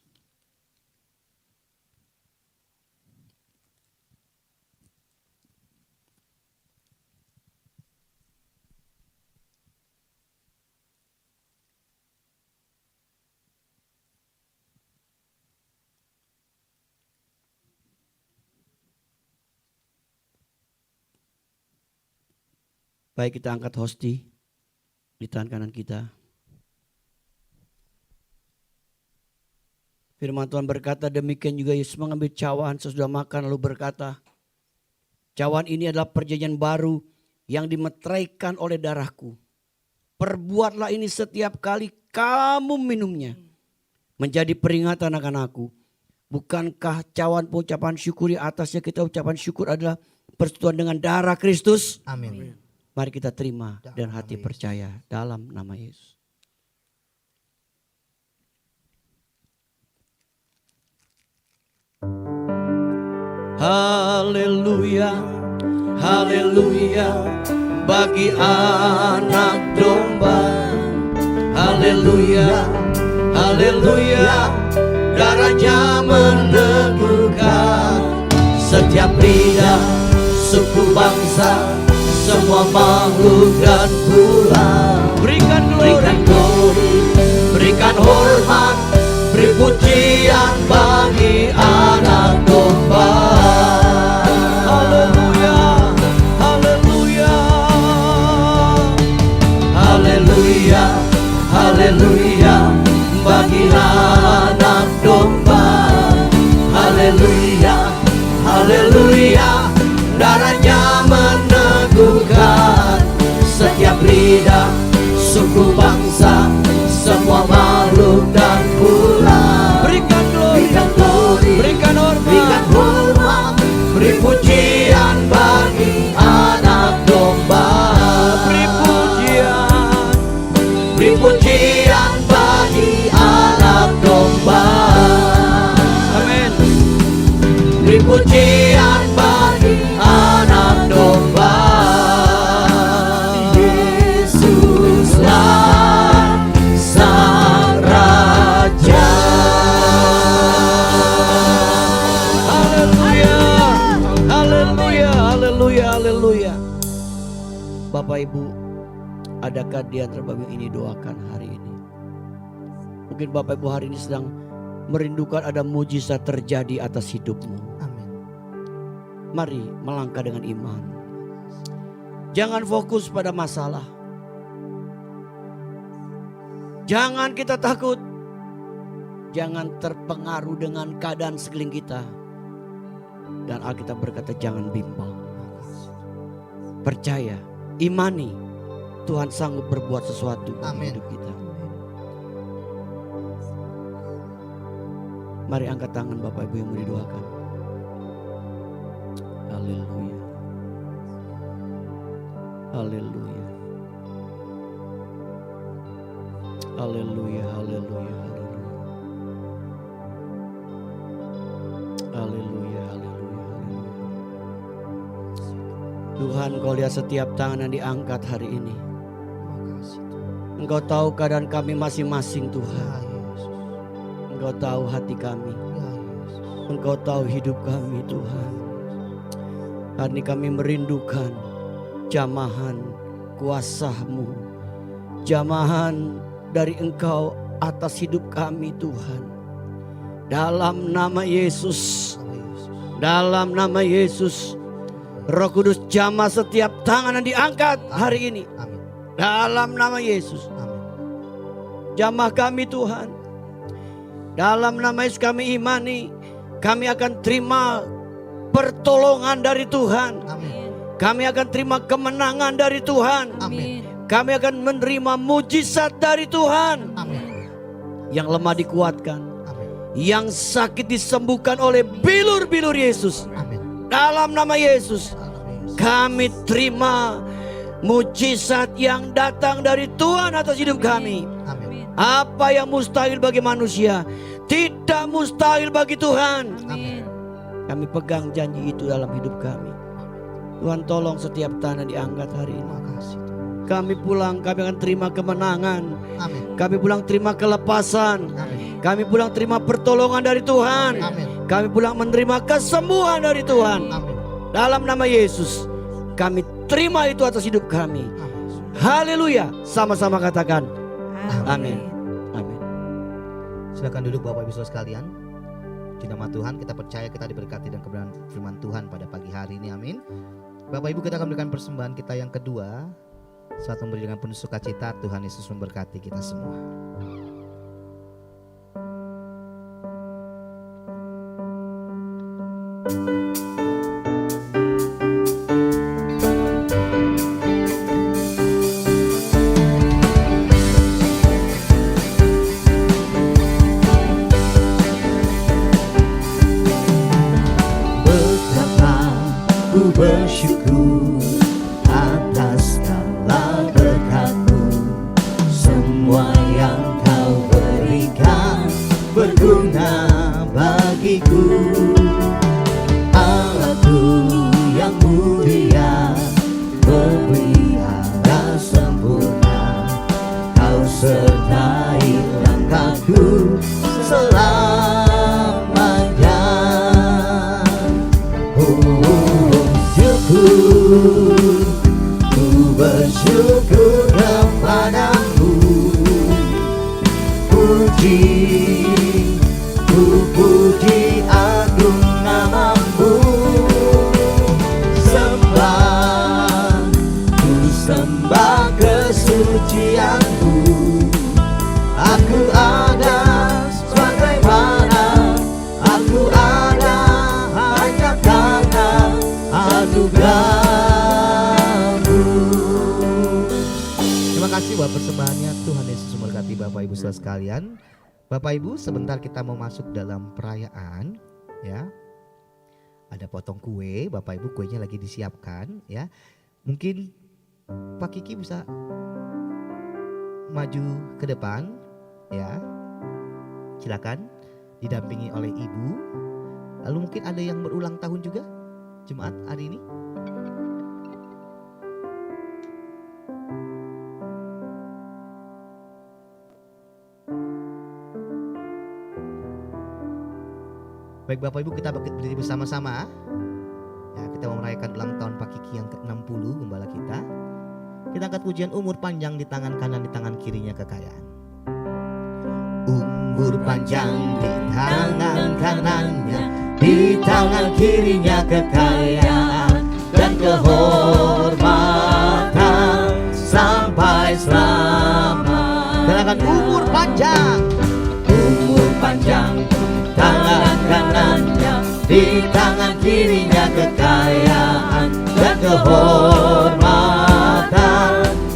Baik, kita angkat hosti di tangan kanan kita. Firman Tuhan berkata, demikian juga Yesus mengambil cawan sesudah makan lalu berkata, cawan ini adalah perjanjian baru yang dimeteraikan oleh darahku. Perbuatlah ini setiap kali kamu minumnya, menjadi peringatan akan aku. Bukankah cawan pengucapan syukur di atasnya kita ucapan syukur adalah persetujuan dengan darah Kristus? Amin. Mari kita terima dan hati percaya dalam nama Yesus. Haleluya, haleluya, bagi anak domba. Haleluya, haleluya, darahnya meneguhkan setiap lidah, suku bangsa, semua makhluk dan pula. Berikan glory, berikan hormat, beri pujian bagi anak domba. Haleluya, haleluya, haleluya, haleluya, bagi anak domba. Haleluya, haleluya, darahnya meneguhkan setiap lidah, suku bangsa, semua makhluk dan pula. Berikan glory, berikan hormat, beri pujian bagi anak domba. Beri pujian bagi anak domba. Amin. Beri pujian bagi anak domba. Yesuslah Sang Raja. Haleluya, haleluya, haleluya, haleluya. Bapak Ibu, adakah di antara Bapak Ibu ini doakan hari ini? Mungkin Bapak Ibu hari ini sedang merindukan ada mujizat terjadi atas hidupmu. Amin. Mari melangkah dengan iman. Jangan fokus pada masalah. Jangan kita takut. Jangan terpengaruh dengan keadaan sekeliling kita. Dan Alkitab berkata jangan bimbang. Percaya, imani, Tuhan sanggup berbuat sesuatu bagi hidup kita. Mari angkat tangan Bapak Ibu yang mau didoakan. Haleluya. Haleluya. Haleluya, haleluya, haleluya. Haleluya, haleluya, haleluya. Tuhan, Kau lihat setiap tangan yang diangkat hari ini. Engkau tahu keadaan kami masing-masing, Tuhan. Engkau tahu hati kami. Ya Yesus. Engkau tahu hidup kami Tuhan. Hari ini kami merindukan jamahan kuasa-Mu, jamahan dari Engkau atas hidup kami Tuhan. Dalam nama Yesus, dalam nama Yesus, Roh Kudus jamah setiap tangan yang diangkat hari ini. Amin. Dalam nama Yesus, Amin. jamah kami Tuhan. Dalam nama Yesus kami imani, kami akan terima pertolongan dari Tuhan. Amin. Kami akan terima kemenangan dari Tuhan. Amin. Kami akan menerima mujizat dari Tuhan. Amin. Yang lemah dikuatkan, Amin. yang sakit disembuhkan oleh bilur-bilur Yesus. Amin. Dalam nama Yesus, Amin. kami terima mujizat yang datang dari Tuhan atas hidup kami. Amin. Apa yang mustahil bagi manusia, tidak mustahil bagi Tuhan. Amin. Kami pegang janji itu dalam hidup kami. Tuhan tolong setiap tanah diangkat hari ini. Terima kasih Tuhan. Kami pulang, kami akan terima kemenangan. Amin. Kami pulang terima kelepasan. Amin. Kami pulang terima pertolongan dari Tuhan. Amin. Kami pulang menerima kesembuhan dari Tuhan. Amin. Dalam nama Yesus, kami terima itu atas hidup kami. Amin. Haleluya. Sama-sama katakan amin. Amin. Silakan duduk Bapak Ibu Saudara sekalian. Di nama Tuhan kita percaya kita diberkati dan kebenaran firman Tuhan pada pagi hari ini. Amin. Bapak Ibu, kita akan berikan persembahan kita yang kedua. Saat memberi dengan penuh sukacita, Tuhan Yesus memberkati kita semua. Ku bersyukur atas segala berkat-Mu, semua yang Kau berikan berguna bagiku. Allahku yang mulia, pelihara sempurna, Kau sertai langkahku selamanya. Ku bersyukur kepadamu, ku puji agung namamu, ku sembah kesucianmu. Aku ada sebagaimana aku ada hanya karena anugerah-Mu. Terima kasih buat persembahannya. Tuhan Yesus memberkati Bapak Ibu Saudara sekalian. Bapak Ibu, sebentar kita mau masuk dalam perayaan, ya. Ada potong kue, Bapak Ibu, kuenya lagi disiapkan, ya. Mungkin Pak Kiki bisa maju ke depan, ya. Silakan, didampingi oleh Ibu. Lalu mungkin ada yang berulang tahun juga Jumat hari ini. Baik Bapak Ibu, kita berdiri bersama-sama. Ya, kita mau merayakan ulang tahun Pak Kiki yang ke-60, gembala kita. Kita angkat pujian umur panjang di tangan kanan, di tangan kirinya kekayaan. Umur panjang di tangan kanannya, di tangan kirinya kekayaan dan kehormatan sampai selamanya. Katakan umur panjang. Umur panjang tangan kanannya, di tangan kirinya kekayaan dan kehormatan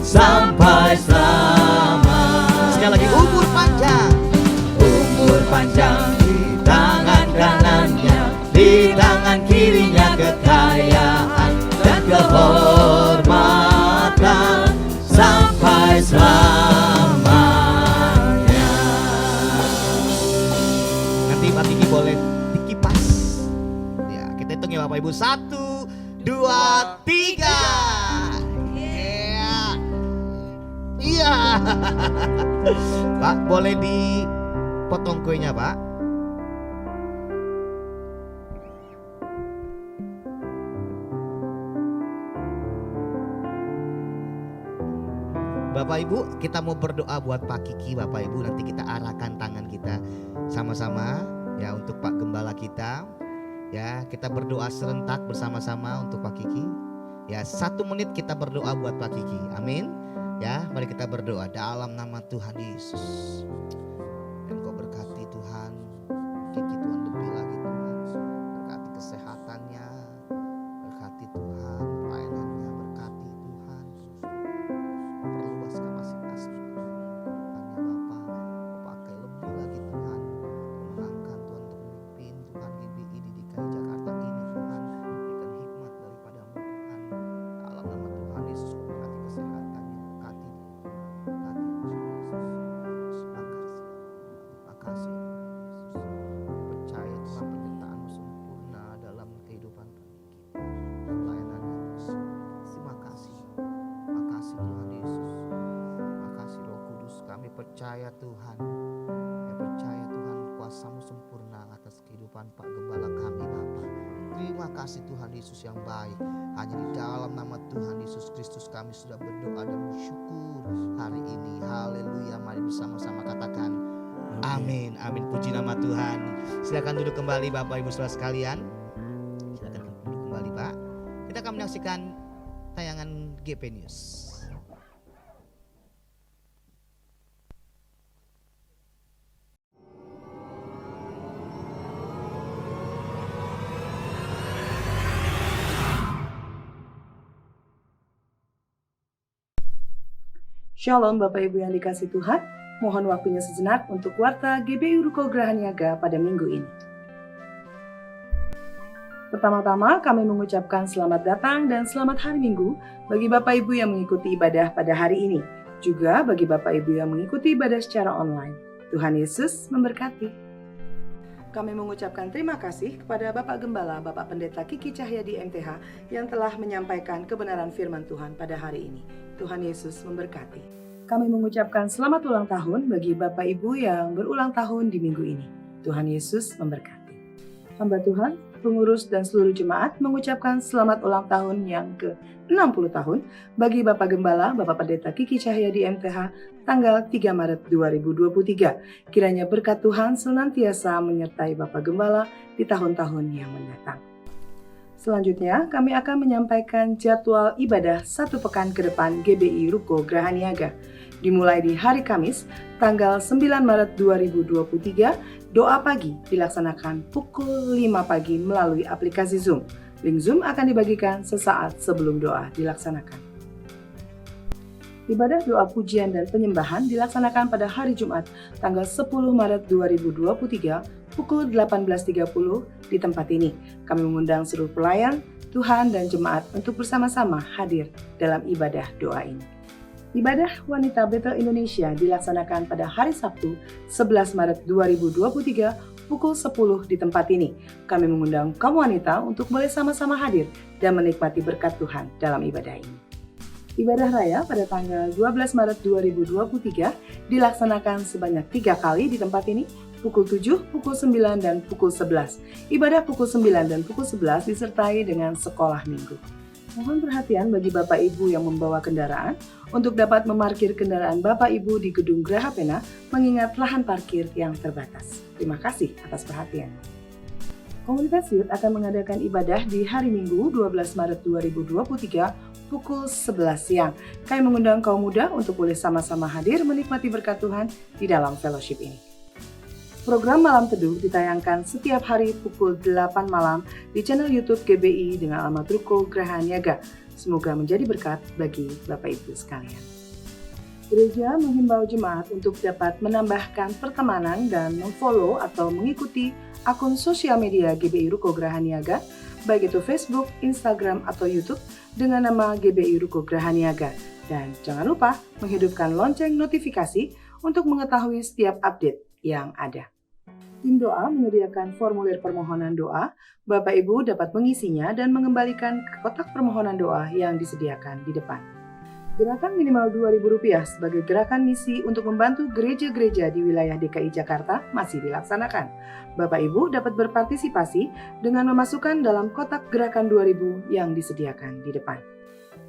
sampai selamanya. Sekali lagi umur panjang. Umur panjang di tangan kanannya, di tangan kirinya kekayaan dan kehormatan sampai selamanya. Nanti Pak Kiki boleh dikipas. Ya, kita hitung ya Bapak Ibu. 1, 2, 3. Iya. Iya. Pak boleh potong kuenya, Pak. Bapak Ibu, kita mau berdoa buat Pak Kiki. Bapak Ibu, nanti kita arahkan tangan kita sama-sama ya untuk Pak Gembala kita. Ya, kita berdoa serentak bersama-sama untuk Pak Kiki. Ya, 1 menit kita berdoa buat Pak Kiki. Amin. Ya, mari kita berdoa dalam nama Tuhan Yesus. Engkau berkati Tuhan Kiki, Tuhan lebih lagi Tuhan. Berkati kesehatannya, berkati Tuhan pelayanannya, berkati Tuhan. Perluas kapasitas hanya Bapa, pakai lebih lagi Tuhan. Menangkan Tuhan untuk memimpin Tuhan GBI di DKI Jakarta ini Tuhan. Berikan hikmat daripadamu Tuhan. Dalam nama Tuhan Yesus, berkati kesehatannya, berkati Yesus. Makasih Tuhan Yesus. Percaya Tuhan penyertaan-Mu sempurna dalam kehidupan pelayanannya Yesus. Terima kasih. Makasih Tuhan Yesus. Makasih Roh Kudus. Kami percaya Tuhan. Kami percaya Tuhan kuasa-Mu sempurna atas kehidupan Pak Gembala kami Bapa. Terima kasih Tuhan Yesus yang baik. Hanya di dalam nama Tuhan Yesus Kristus kami sudah berdoa dan bersyukur hari ini. Haleluya. Mari bersama-sama katakan amin. Amin. Puji nama Tuhan. Silakan duduk kembali Bapak Ibu Saudara sekalian. Silakan duduk kembali Pak. Kita akan menyaksikan tayangan GP News. Shalom Bapak Ibu yang dikasihi Tuhan, mohon waktunya sejenak untuk warta GBI Ruko Grahaniaga pada minggu ini. Pertama-tama kami mengucapkan selamat datang dan selamat hari Minggu bagi Bapak Ibu yang mengikuti ibadah pada hari ini, juga bagi Bapak Ibu yang mengikuti ibadah secara online. Tuhan Yesus memberkati. Kami mengucapkan terima kasih kepada Bapak Gembala, Bapak Pendeta Kiki Cahyadi MTH yang telah menyampaikan kebenaran firman Tuhan pada hari ini. Tuhan Yesus memberkati. Kami mengucapkan selamat ulang tahun bagi Bapak Ibu yang berulang tahun di minggu ini. Tuhan Yesus memberkati. Hamba Tuhan, pengurus dan seluruh jemaat mengucapkan selamat ulang tahun yang ke-60 tahun bagi Bapak Gembala, Bapak Pendeta Kiki Cahyadi MTH tanggal 3 Maret 2023. Kiranya berkat Tuhan senantiasa menyertai Bapak Gembala di tahun-tahun yang mendatang. Selanjutnya, kami akan menyampaikan jadwal ibadah 1 pekan ke depan GBI Ruko Grahaniaga. Dimulai di hari Kamis, tanggal 9 Maret 2023, doa pagi dilaksanakan pukul 5 pagi melalui aplikasi Zoom. Link Zoom akan dibagikan sesaat sebelum doa dilaksanakan. Ibadah doa pujian dan penyembahan dilaksanakan pada hari Jumat, tanggal 10 Maret 2023, pukul 18.30 di tempat ini. Kami mengundang seluruh pelayan, Tuhan dan jemaat untuk bersama-sama hadir dalam ibadah doa ini. Ibadah Wanita Bethel Indonesia dilaksanakan pada hari Sabtu 11 Maret 2023 pukul 10 di tempat ini. Kami mengundang kaum wanita untuk boleh sama-sama hadir dan menikmati berkat Tuhan dalam ibadah ini. Ibadah raya pada tanggal 12 Maret 2023 dilaksanakan sebanyak 3 kali di tempat ini, pukul 7, pukul 9, dan pukul 11. Ibadah pukul 9 dan pukul 11 disertai dengan sekolah minggu. Mohon perhatian bagi Bapak Ibu yang membawa kendaraan untuk dapat memarkir kendaraan Bapak Ibu di Gedung Graha Pena mengingat lahan parkir yang terbatas. Terima kasih atas perhatian. Komunitas Youth akan mengadakan ibadah di hari Minggu 12 Maret 2023 pukul 11 siang. Kami mengundang kaum muda untuk boleh sama-sama hadir menikmati berkat Tuhan di dalam fellowship ini. Program Malam Teduh ditayangkan setiap hari pukul 8 malam di channel YouTube GBI dengan alamat Ruko Grahaniaga. Semoga menjadi berkat bagi Bapak Ibu sekalian. Gereja menghimbau jemaat untuk dapat menambahkan pertemanan dan memfollow atau mengikuti akun sosial media GBI Ruko Grahaniaga, baik itu Facebook, Instagram, atau YouTube dengan nama GBI Ruko Grahaniaga. Dan jangan lupa menghidupkan lonceng notifikasi untuk mengetahui setiap update yang ada. Tim doa menyediakan formulir permohonan doa. Bapak Ibu dapat mengisinya dan mengembalikan ke kotak permohonan doa yang disediakan di depan. Gerakan minimal Rp2.000 sebagai gerakan misi untuk membantu gereja-gereja di wilayah DKI Jakarta masih dilaksanakan. Bapak Ibu dapat berpartisipasi dengan memasukkan dalam kotak gerakan 2.000 yang disediakan di depan.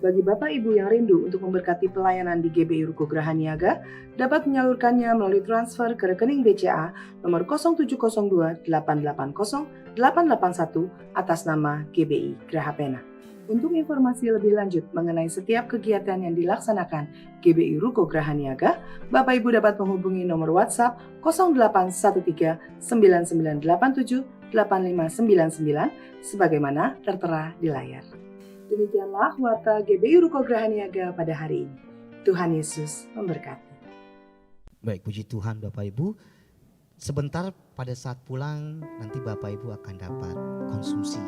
Bagi Bapak Ibu yang rindu untuk memberkati pelayanan di GBI Ruko Graha Niaga, dapat menyalurkannya melalui transfer ke rekening BCA nomor 0702 880 881 atas nama GBI Graha Pena. Untuk informasi lebih lanjut mengenai setiap kegiatan yang dilaksanakan GBI Ruko Graha Niaga, Bapak Ibu dapat menghubungi nomor WhatsApp 0813 9987 8599 sebagaimana tertera di layar. Demikianlah warta GBI Ruko Graha Niaga pada hari ini. Tuhan Yesus memberkati. Baik, puji Tuhan Bapak Ibu. Sebentar pada saat pulang nanti Bapak Ibu akan dapat konsumsi.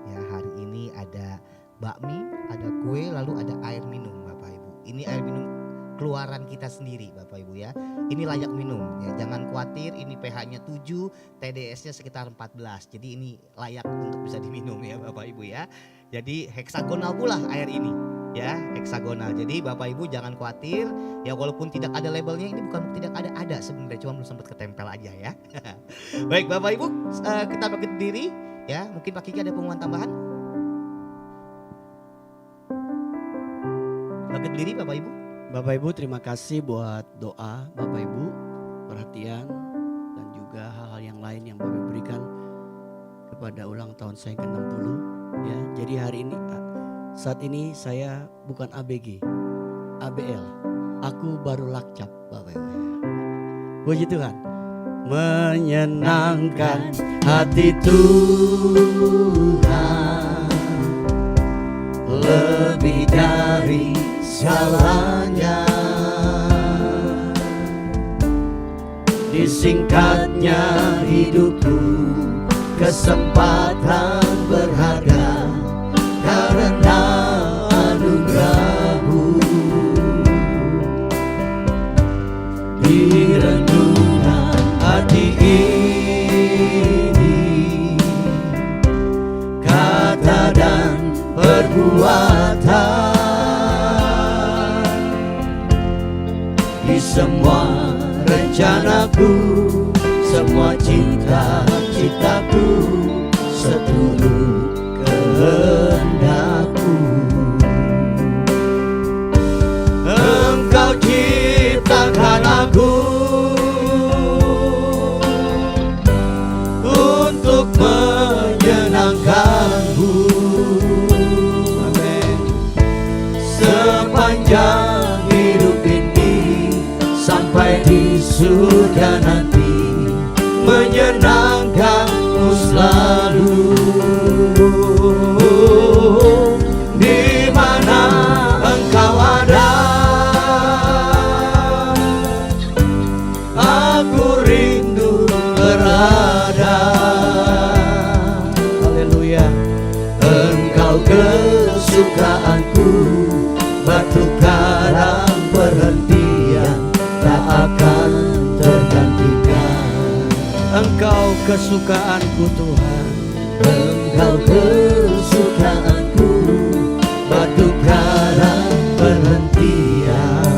Ya, hari ini ada bakmi, ada kue, lalu ada air minum Bapak Ibu. Ini air minum keluaran kita sendiri Bapak Ibu ya. Ini layak minum ya, jangan khawatir, ini pH-nya 7, TDS-nya sekitar 14. Jadi ini layak untuk bisa diminum ya Bapak Ibu ya. Jadi heksagonal pula air ini ya, heksagonal. Jadi Bapak Ibu jangan khawatir ya, walaupun tidak ada labelnya, ini bukan tidak ada sebenarnya, cuma belum sempat ketempel aja ya. Baik Bapak Ibu, kita bangkit berdiri ya. Mungkin Pak Kiki ada pengumuman tambahan? Bangkit berdiri Bapak Ibu. Bapak Ibu terima kasih buat doa Bapak Ibu, perhatian dan juga hal-hal yang lain yang Bapak Ibu berikan kepada ulang tahun saya ke-60 ya. Jadi hari ini, saat ini saya bukan ABG, ABL. Aku baru lakcap Bapak Ibu. Puji Tuhan. Menyenangkan hati Tuhan lebih dari segalanya. Disingkatnya hidupku, kesempatan berharga karena anugerah-Mu. Di renungan hati ini, kata dan perbuatan, di semua rencanaku, semua cita-citaku, seturut kehendak-Mu. Engkau ciptakan aku untuk menyenangkan-Mu. Amin. Sepanjang hidup ini sampai di surga nanti, menyenangkan-Mu selalu. Di mana Engkau ada, aku rindu berada. Haleluya. Engkau kesukaanku, batu karang perhentian tak akan tergantikan. Engkau kesukaanku Tuhan, Engkau kesukaanku, batu karang perhentian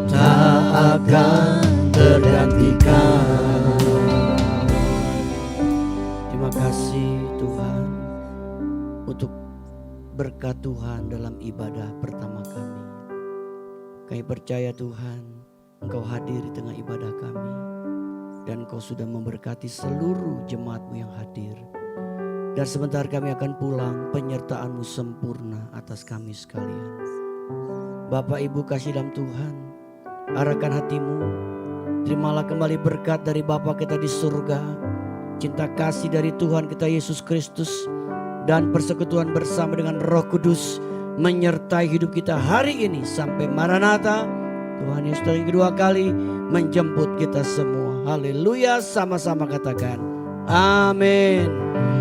tak akan tergantikan. Terima kasih Tuhan untuk berkat Tuhan dalam ibadah pertama kami. Kami percaya Tuhan, Engkau hadir di tengah ibadah kami, dan Engkau sudah memberkati seluruh jemaat-Mu yang hadir. Dan sebentar kami akan pulang, penyertaan-Mu sempurna atas kami sekalian. Bapak Ibu kasih dalam Tuhan, arahkan hatimu, terimalah kembali berkat dari Bapa kita di surga, cinta kasih dari Tuhan kita Yesus Kristus, dan persekutuan bersama dengan Roh Kudus menyertai hidup kita hari ini sampai Maranatha. Tuhan Yesus yang kedua kali menjemput kita semua. Haleluya, sama-sama katakan amin.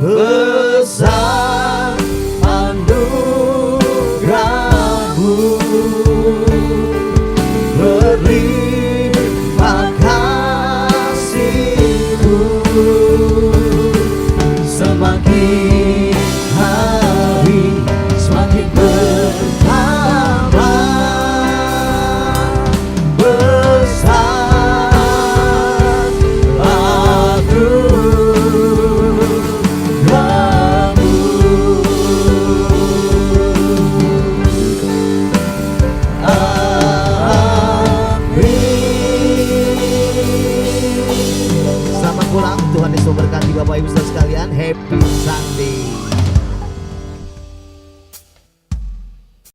Besar anugerah-Mu, berlimpah kasih-Mu, semakin hari semakin pulang. Tuhan Yesus memberkati Bapak Ibu saudara sekalian. Happy Sunday.